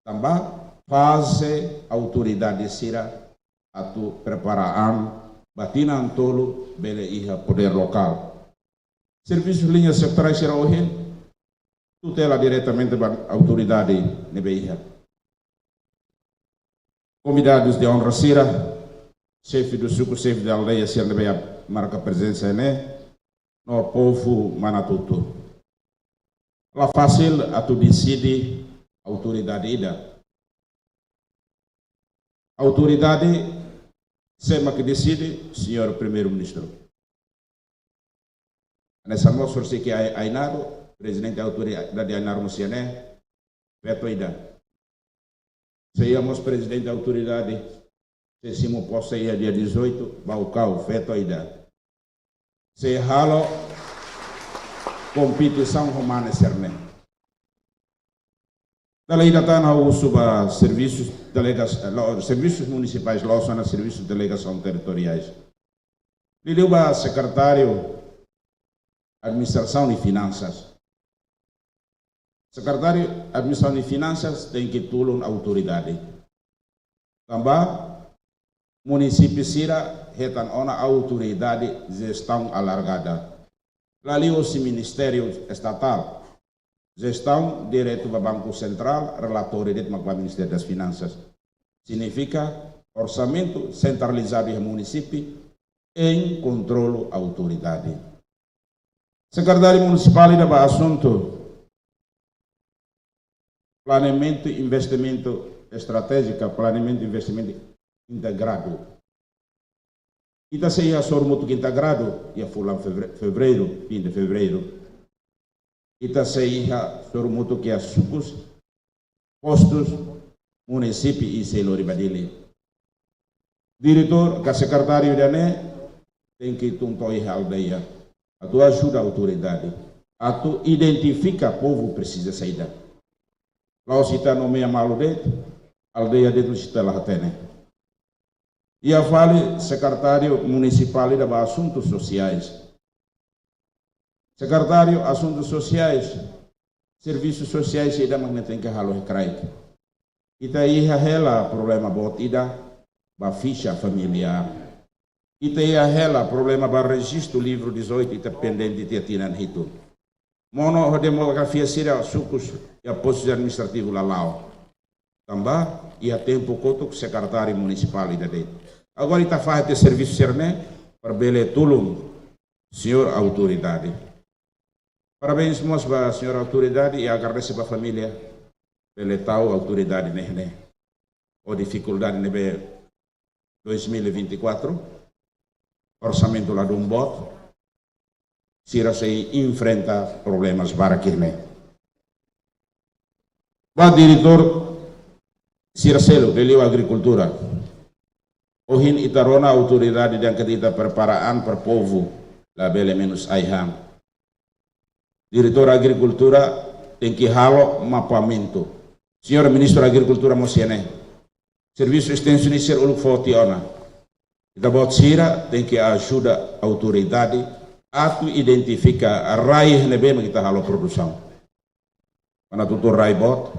Também faz a autoridade Sira a tu preparar batina antolo bele iha poder local. Serviços linhas sectorais Sira hoje tutela diretamente para a autoridade nebeia. Convidados de honra Sira, chefe do suco, chefe da aldeia Sira nebeia marca presença né no povo Manatutu. Lá fácil a tu decide autoridade ida. Autoridade sema que decide senhor primeiro-ministro. Nessa moça se que Ainaro, presidente da autoridade Ainaro Musiané, veto ida. Seíamos presidente da autoridade, se simo possa ir dia 18, Baucau, veto ida. Se halo competição romana cerne. Daí data na uso para serviços serviços municipais, lá são serviços de delegação territoriais. Lhe para secretário administração e finanças. Secretário administração e finanças tem que ter uma autoridade. Também município Sira retan uma autoridade de gestão alargada. Lá o Ministério Estatal, gestão direto do Banco Central, relatório direto para o Ministério das Finanças. Significa orçamento centralizado do município em controle autoridade. Secretário Municipal de assunto planeamento e investimento estratégico, planeamento e investimento integrado. Kita seia sormuto integrado ia fulan fevereiro, fim de fevereiro. Kita seia sormuto que as sucos postos município e Selori Badili. Diretor, que secretário da tem que tuntoi a aldeia. A tua ajuda a autoridade. A tu identifica o povo precisa sair. Lá se está nomeia malo dentro, aldeia dentro se está lá tene. E a fale secretário municipal de assuntos sociais. Secretário assuntos sociais serviços sociais ida magnetem que halo hecraik. Ita iha hela problema bot ida ba ficha familiar. Ita iha hela problema ba registro livro 18 ita pendente tia tinan hitu. Mono demografia sira sukus ya postos administrativo lalau. Tambah ia tempo kotuk sekretari municipal ida de. Agora ita faz de serviço serne para bele tulung senhor autoridade. Parabéns mos ba senhor autoridade e agradeço ba família pela tal autoridade nehne. O dificuldade nebe 2024 orçamento lá do bot sira se enfrenta problemas para kirne. Ba diretor sira selo de agricultura. Ohin itarona autoridade yang kita preparaan per povo la bele menos aiham. Diretor agricultura tem que halo mapamento. Senhor Ministro Agricultura Mosiene, serviço extensionista uluk forti ona. Kita bot sira tem que ajuda autoridade a identificar a raiz nebe kita halo produção. Para tutor rai bot,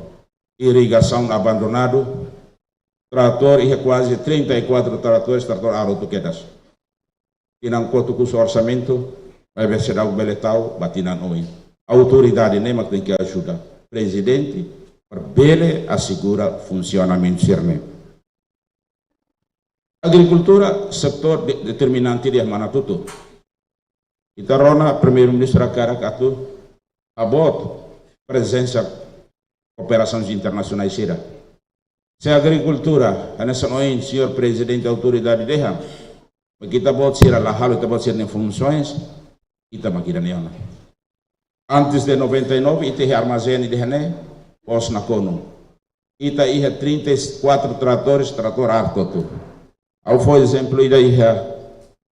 irrigação abandonado, trator e quase 34 tratores, trator arotuquedas. Inang koto kuso orçamento, vai ver se dá o beletau, batinan oi. Autoridade nema tem que ajudar. Presidente, para bele assegura funcionamento sirne. Agricultura, setor determinante di Manatutu. Itarona, primeiro-ministro Karakatu, abot presença operações internacionais sira. Se a agricultura, nessa noite, senhor presidente da autoridade deha, kita bot sira lahalo, kita bot sira funções, kita makira neona. Antes de 99, ita armazém de René, pos na Cono. Ita ia 34 tratores, trator artoto. Ao foi exemplo, ita ia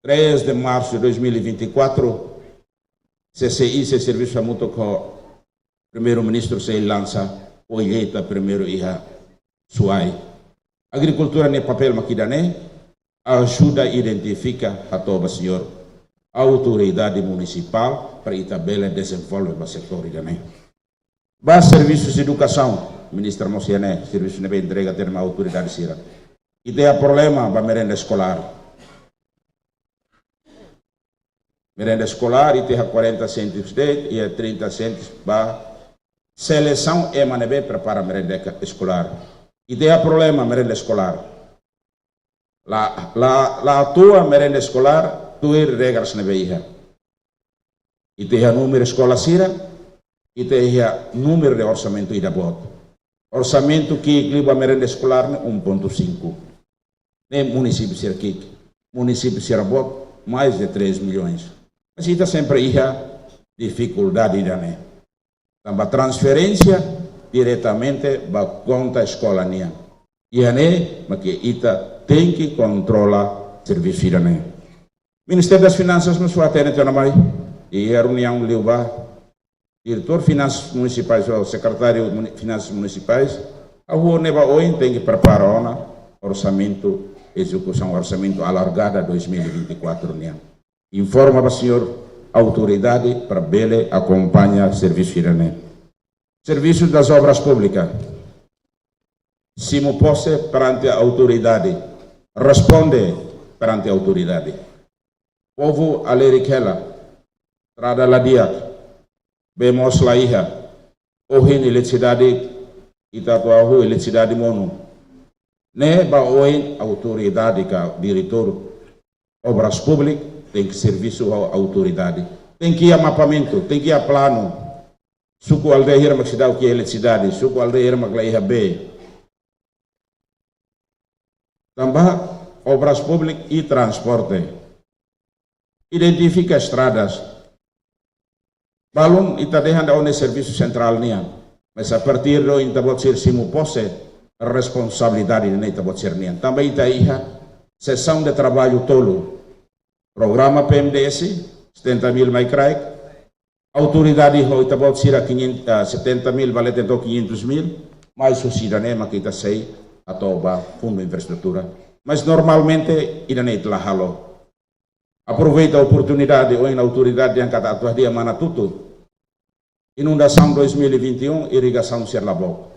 3 de março de 2024, CCI, se serviço muito com o primeiro-ministro se lança, o eleita primeiro ia suai. Agricultura ne papel makidane, ajuda a identificar a toba senhor, autoridade municipal para Itabela desenvolver o setor idane. Ba serviços de educação, ministro Mosiane, serviço ne entrega ter uma autoridade sira. Ideia problema ba merenda escolar. Merenda escolar e tem 40 cêntimos de e 30 cêntimos ba seleção é manebe prepara merenda escolar. Ideia problema merenda escolar. La tua merenda escolar tu regras nebe iha. Ideia número escola sira, ideia número de orçamento ida bot. Orçamento que equilibra merenda escolar 1.5. Ne município Sirkik, município Sirabot, mais de 3 milhões. Mas está sempre iha dificuldade né? Então, a transferência diretamente para conta escola nia. E né, mas que ita tem que controlar serviço né? Ministério das Finanças não só tem na mai e a reunião leuba diretor Finanças Municipais ou secretário de Finanças Municipais a rua neba hoje tem que preparar uma orçamento execução orçamento alargada 2024 nia. Informa para o senhor autoridade para bele acompanha serviço irane. Serviço das obras públicas. Se mo posse perante a autoridade, responde perante a autoridade. Povo alerikela, trada ladiak, bemos laiha, ohin eletricidade, itatuahu eletricidade mono. Ne ba oin autoridade ka diretor obras públicas tem que serviço à autoridade. Tem que ir a mapeamento, tem que ir a plano. Suku aldeia irma que se dá o que é eletricidade, suku aldeia irma que lá ia B. Também obras públicas e transporte. Identifica estradas. Balum ita deixando onde serviço central nia, mas a partir do ita pode ser simu posse responsabilidade de ita pode ser nia. Também ita iha sessão de trabalho tolo. Programa PMDS 70.000 mai craik. Autoridade ho ita pode ser 70.000 vale tento 500.000, mais o cidadão que ita sei atau ba fundo infraestrutura. Mas normalmente ida ne ita halo. Aproveita a oportunidade ou na autoridade yang kata atuah dia mana tutu Inundação 2021, irrigação Serlabok.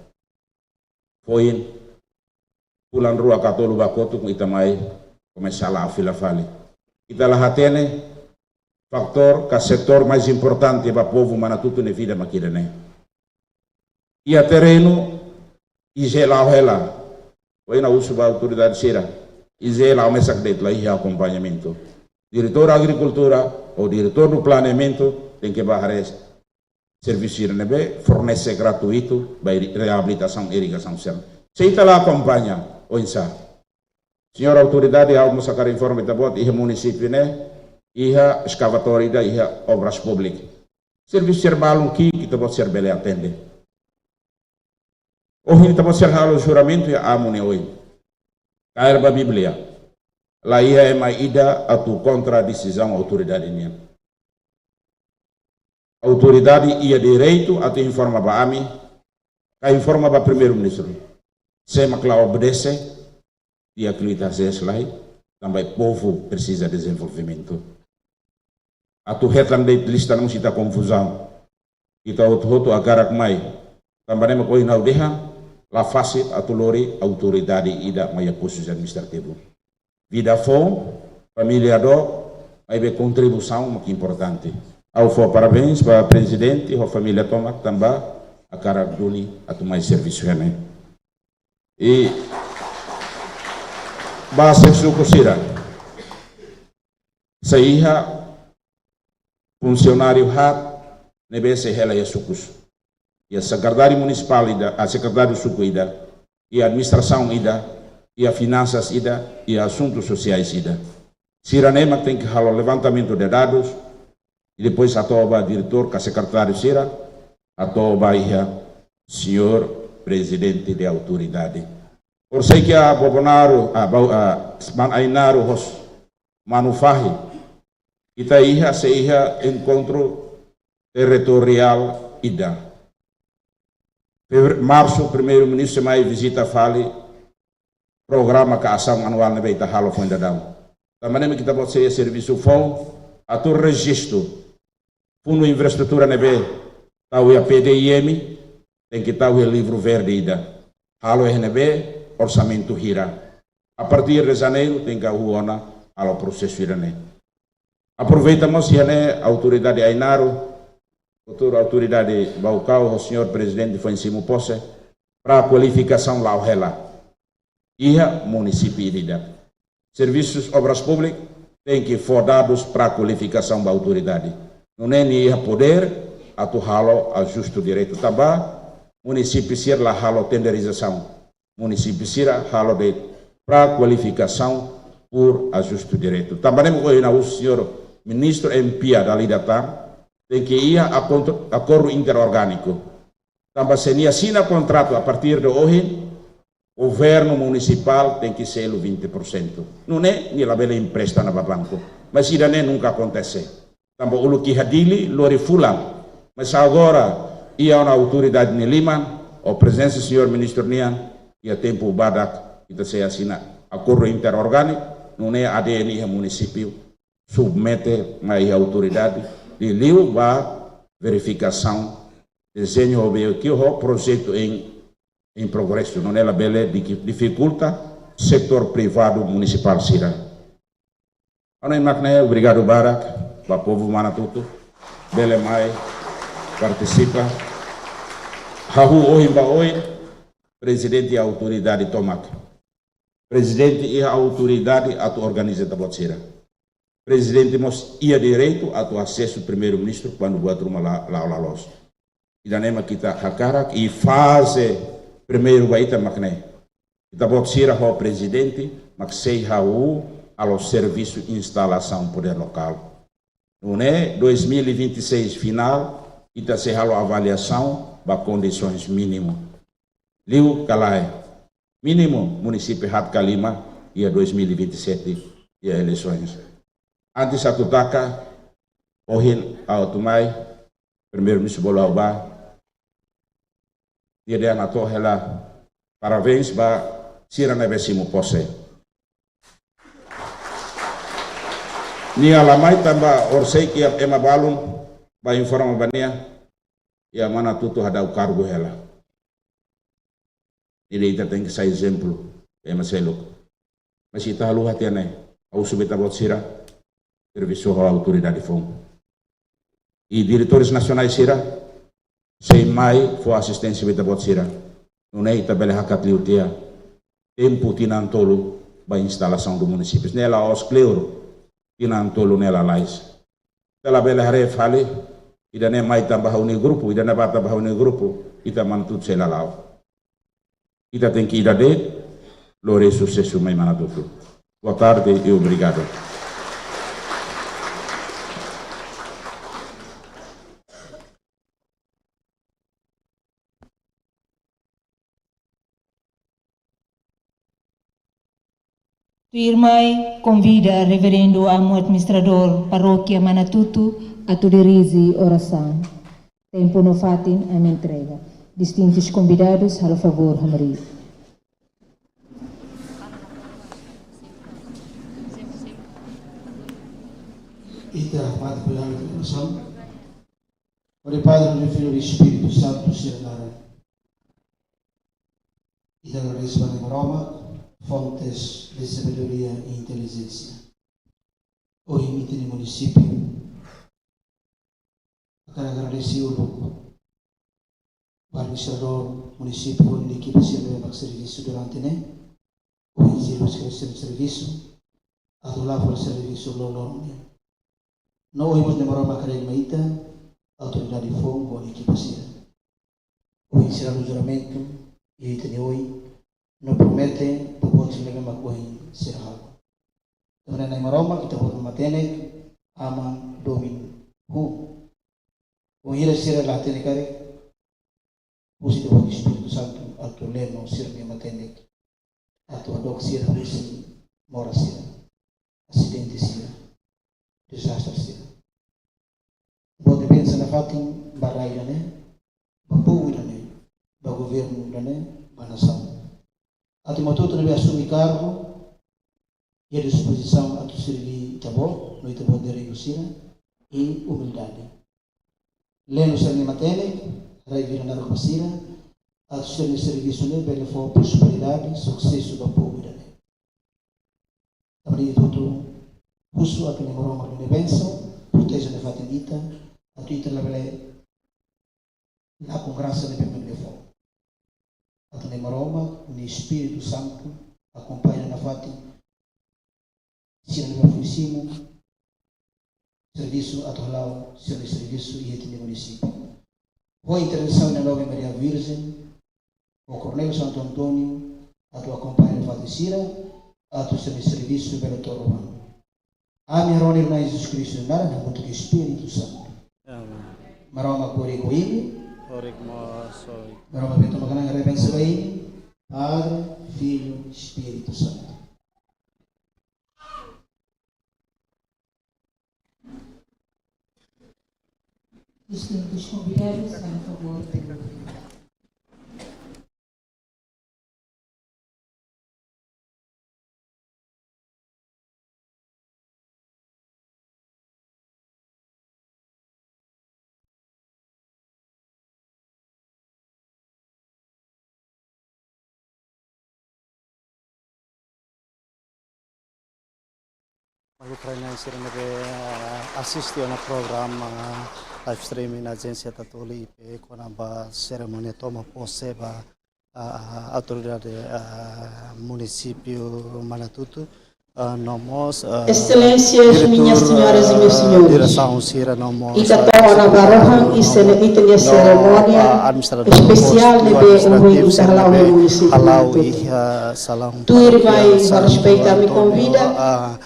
Foi pulan rua katolu bakotu com Itamai, começar lá a fila fale. Italahatene, factor que setor mais importante para o povo manatuto na vida maquirane. E a terreno, e lá o rela, foi na uso da autoridade sira, e lá o mesacreto lá e acompanhamento. Diretor da agricultura ou diretor do planeamento tem que barrar serviço IRNB, fornece gratuito para reabilitação e irrigação. Se está lá acompanha, ou insa. Senhora autoridade, algo sacar informe da bot, e município né, e escavatória e obras públicas. Serviço serbalum que kita pode ser bele atende. Hoje kita pode ser halo juramento e amune hoje. Cair ba Bíblia. Lá ia uma ida a tu contra a decisão autoridade nian. Autoridade ia direito a te informar para mim, a informar para primeiro-ministro. Se macla obedece, e acredita se selai, também povo precisa de desenvolvimento. A tu retam de lista não cita confusão. Kita outro agora mai, também me coi não deha, la face a tu lori autoridade ida mai postos administrativo. Vida fom, família do, aí be contribuição muito importante. Ao for parabéns para o presidente e a família Tomac também, a cara duni a tu mais serviço né. E base suku sira, saiha funcionário hat nebese hela ya sukus, ya secretário municipal ida, a secretário suku ida, e a administração ida, e a finanças ida, e a assuntos sociais ida. Sira nema tem que halar levantamento de dados. E depois a toba diretor, que a secretário Sira, a toba ia senhor presidente de autoridade. Por sei que a Bobonaro, a Ainaro, Manufahi, kita ia se ia encontro territorial ida. Março, primeiro-ministro mai visita fale, programa que a ação anual na beita halo foi dadão. Também kita pode ser serviço fom, a tu registro. Fundo infraestrutura nebe, tahu ya PDIM, tem que tahu ya livro verde ida. Halo nebe, orçamento hira. A partir de janeiro tem que uona ao processo irane. Aproveitamos a autoridade Ainaro, futura autoridade Baucau, o senhor presidente foi em cima posse, para a qualificação lá o rela. Ia município ida. Serviços obras públicas tem que for dados para a qualificação da autoridade. Não é nem poder, a tu halo a justo direito também, município ser la halo tenderização, município ser halo de para qualificação por a justo direito. Também o senhor ministro MP da Lidata tem que ir a acordo interorgânico. Também se assina contrato a partir de hoje, o governo municipal tem que ser o 20%. Não é nem a bela empresta na banco, mas isso nunca acontece. Também o que hadili lori fulang, mas agora ia na autoridade de Lima, a presença do senhor ministro Nian, e a tempo badak kita se assina acordo interorgânico, não é ADN município submete a autoridade de liu ba verificação desenho que o projeto em progresso, não é a bela dificulta setor privado municipal sira. Obrigado Barak. Para o povo Manatuto, Belemai, participa. Rahu Ohimba Oi, presidente e autoridade Tomac. Presidente e a autoridade a tu organiza da Botsira. Presidente mos ia direito a tu acesso primeiro-ministro quando buat rumah la los. E da nema kita hakarak e fase primeiro baita makne. Kita Botsira ho presidente, mak sei hau alo serviço instalação poder local. Não é 2026 final, kita se halo avaliação para condições mínimo. Liu Kalai, mínimo município Hat Kalima, e 2027 e eleições. Antes a tutaka, ohin autumai, primeiro-ministro Bolauba, dia na torrela, parabéns para Sira Nebesimo Posse. Ni alamai tambah orsei ki ema balum ba informa bania e a Manatuto há o cargo ela. E daí tem que ser exemplo, é Marcelo. Mas se está a lua até né, ao subir a sira, serviço à autoridade fome. E diretores nacionais sira, sei mais foi assistência beta sira. Não é tabela hakat liutia, tempo tinantolo para instalação do município. Nela aos cleuro, tinantolo nela lais. Pela bela ref hali, ida nem mais tambah uni grupo, ida nem bata tambah uni grupo, ita mantut sei lalau. Ita tem que ir a de lore sucesso mai Manatuto. Boa tarde e obrigado. Irmai convida reverendo amo administrador paróquia Manatuto a dirigir oração. Tempo no fatin a minha entrega. Distintos convidados, ao favor, Hamari. Ita, Padre, cuidado do coração. Ore Padre, do Filho e do Espírito Santo, Senhor. Ita, agradeço para Roma, fontes de sabedoria e inteligência. Hoje, no município, eu agradeço o administrador município com a equipe de serviço durante o ano. Hoje, os que recebem serviço, a do lado do serviço logo. Não ouvimos demorar uma carreira maíta, autoridade de fogo com a equipe de hoje será o juramento e hoje não promete do bom se levar uma coisa será algo. Também na Maroma kita buat matene ama domin hu. Hoje será lá tene kare. Usi do Espírito Santo atau leno sirne matene atau adok sir usi mora sir acidente sir desastre sir. Pode pensar na fatin barai dane, babu dane, ba governo dane, ba nação. Atau Manatuto deve assumir cargo e a disposição a servir tabo, no itabo de regusira e humildade. Leno sirne matene Rai vira na Rocosira, a ser serviço ne bele for prosperidade, sucesso do povo da ne. Também tudo uso a pele moroma ne benção, proteja ne fatendita, a tu ita bele na com graça ne bele for. A tu ne moroma, ne Espírito Santo acompanha na fati, se ne bafusimo, serviço a tu lao, serviço e etne município. Foi intervenção na Nova Maria Virgem, o Cornélio Santo Antônio, a tua companheira Faticira, a tua serviço pelo teu romano. A minha rona irmã Jesus Cristo, nada na muito que Espírito Santo. Maroma por egoísmo, maroma bento maganang rebensa baini, Padre, Filho, Espírito Santo. Distintos convidados, a favor. Ukraina sira nebe assistiu na programa live streaming na agência Tatoli e com a cerimônia toma posse a autoridade município Manatuto. Nomos Excelências, minhas senhoras e meus senhores, Itato na Barohan e a cerimônia especial de o Salau no município. Tu vai respeitar me convida.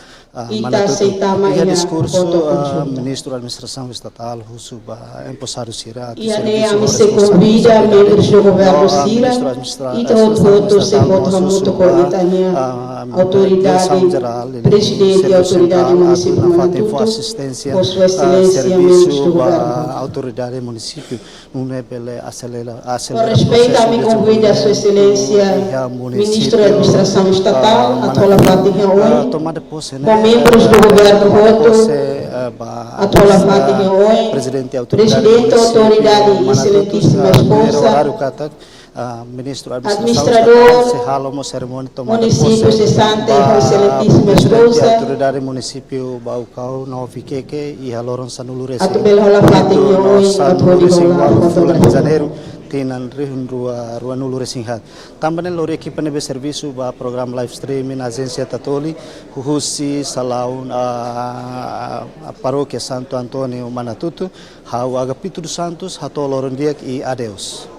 Ita aceitama e discurso ministro da administração estatal Husuba empresário Sira e a me se convida membros do governo Sira e todo se voto muito com Itania autoridade presidente e autoridade município de Manatuto, por sua excelência, membros do governo. Autoridade município não é pela acelerar com respeito a me convide a sua excelência ministro da administração estatal a tola fatinha hoje com membros do governo voto a tola fatinha hoje presidente autoridade e excelentíssima esposa administrador município cessante e excelentíssima esposa autoridade município Baucau Noviqueque e a Loron Sanulure a tola fatinha hoje a tola de Janeiro tinan rihun rua nulure singhat tambane lori equipa nebe serviço ba program live streaming agência Tatoli husi salaun a paróquia Santo Antônio Manatuto hau agapito dos Santos hatoloron diak e adeus.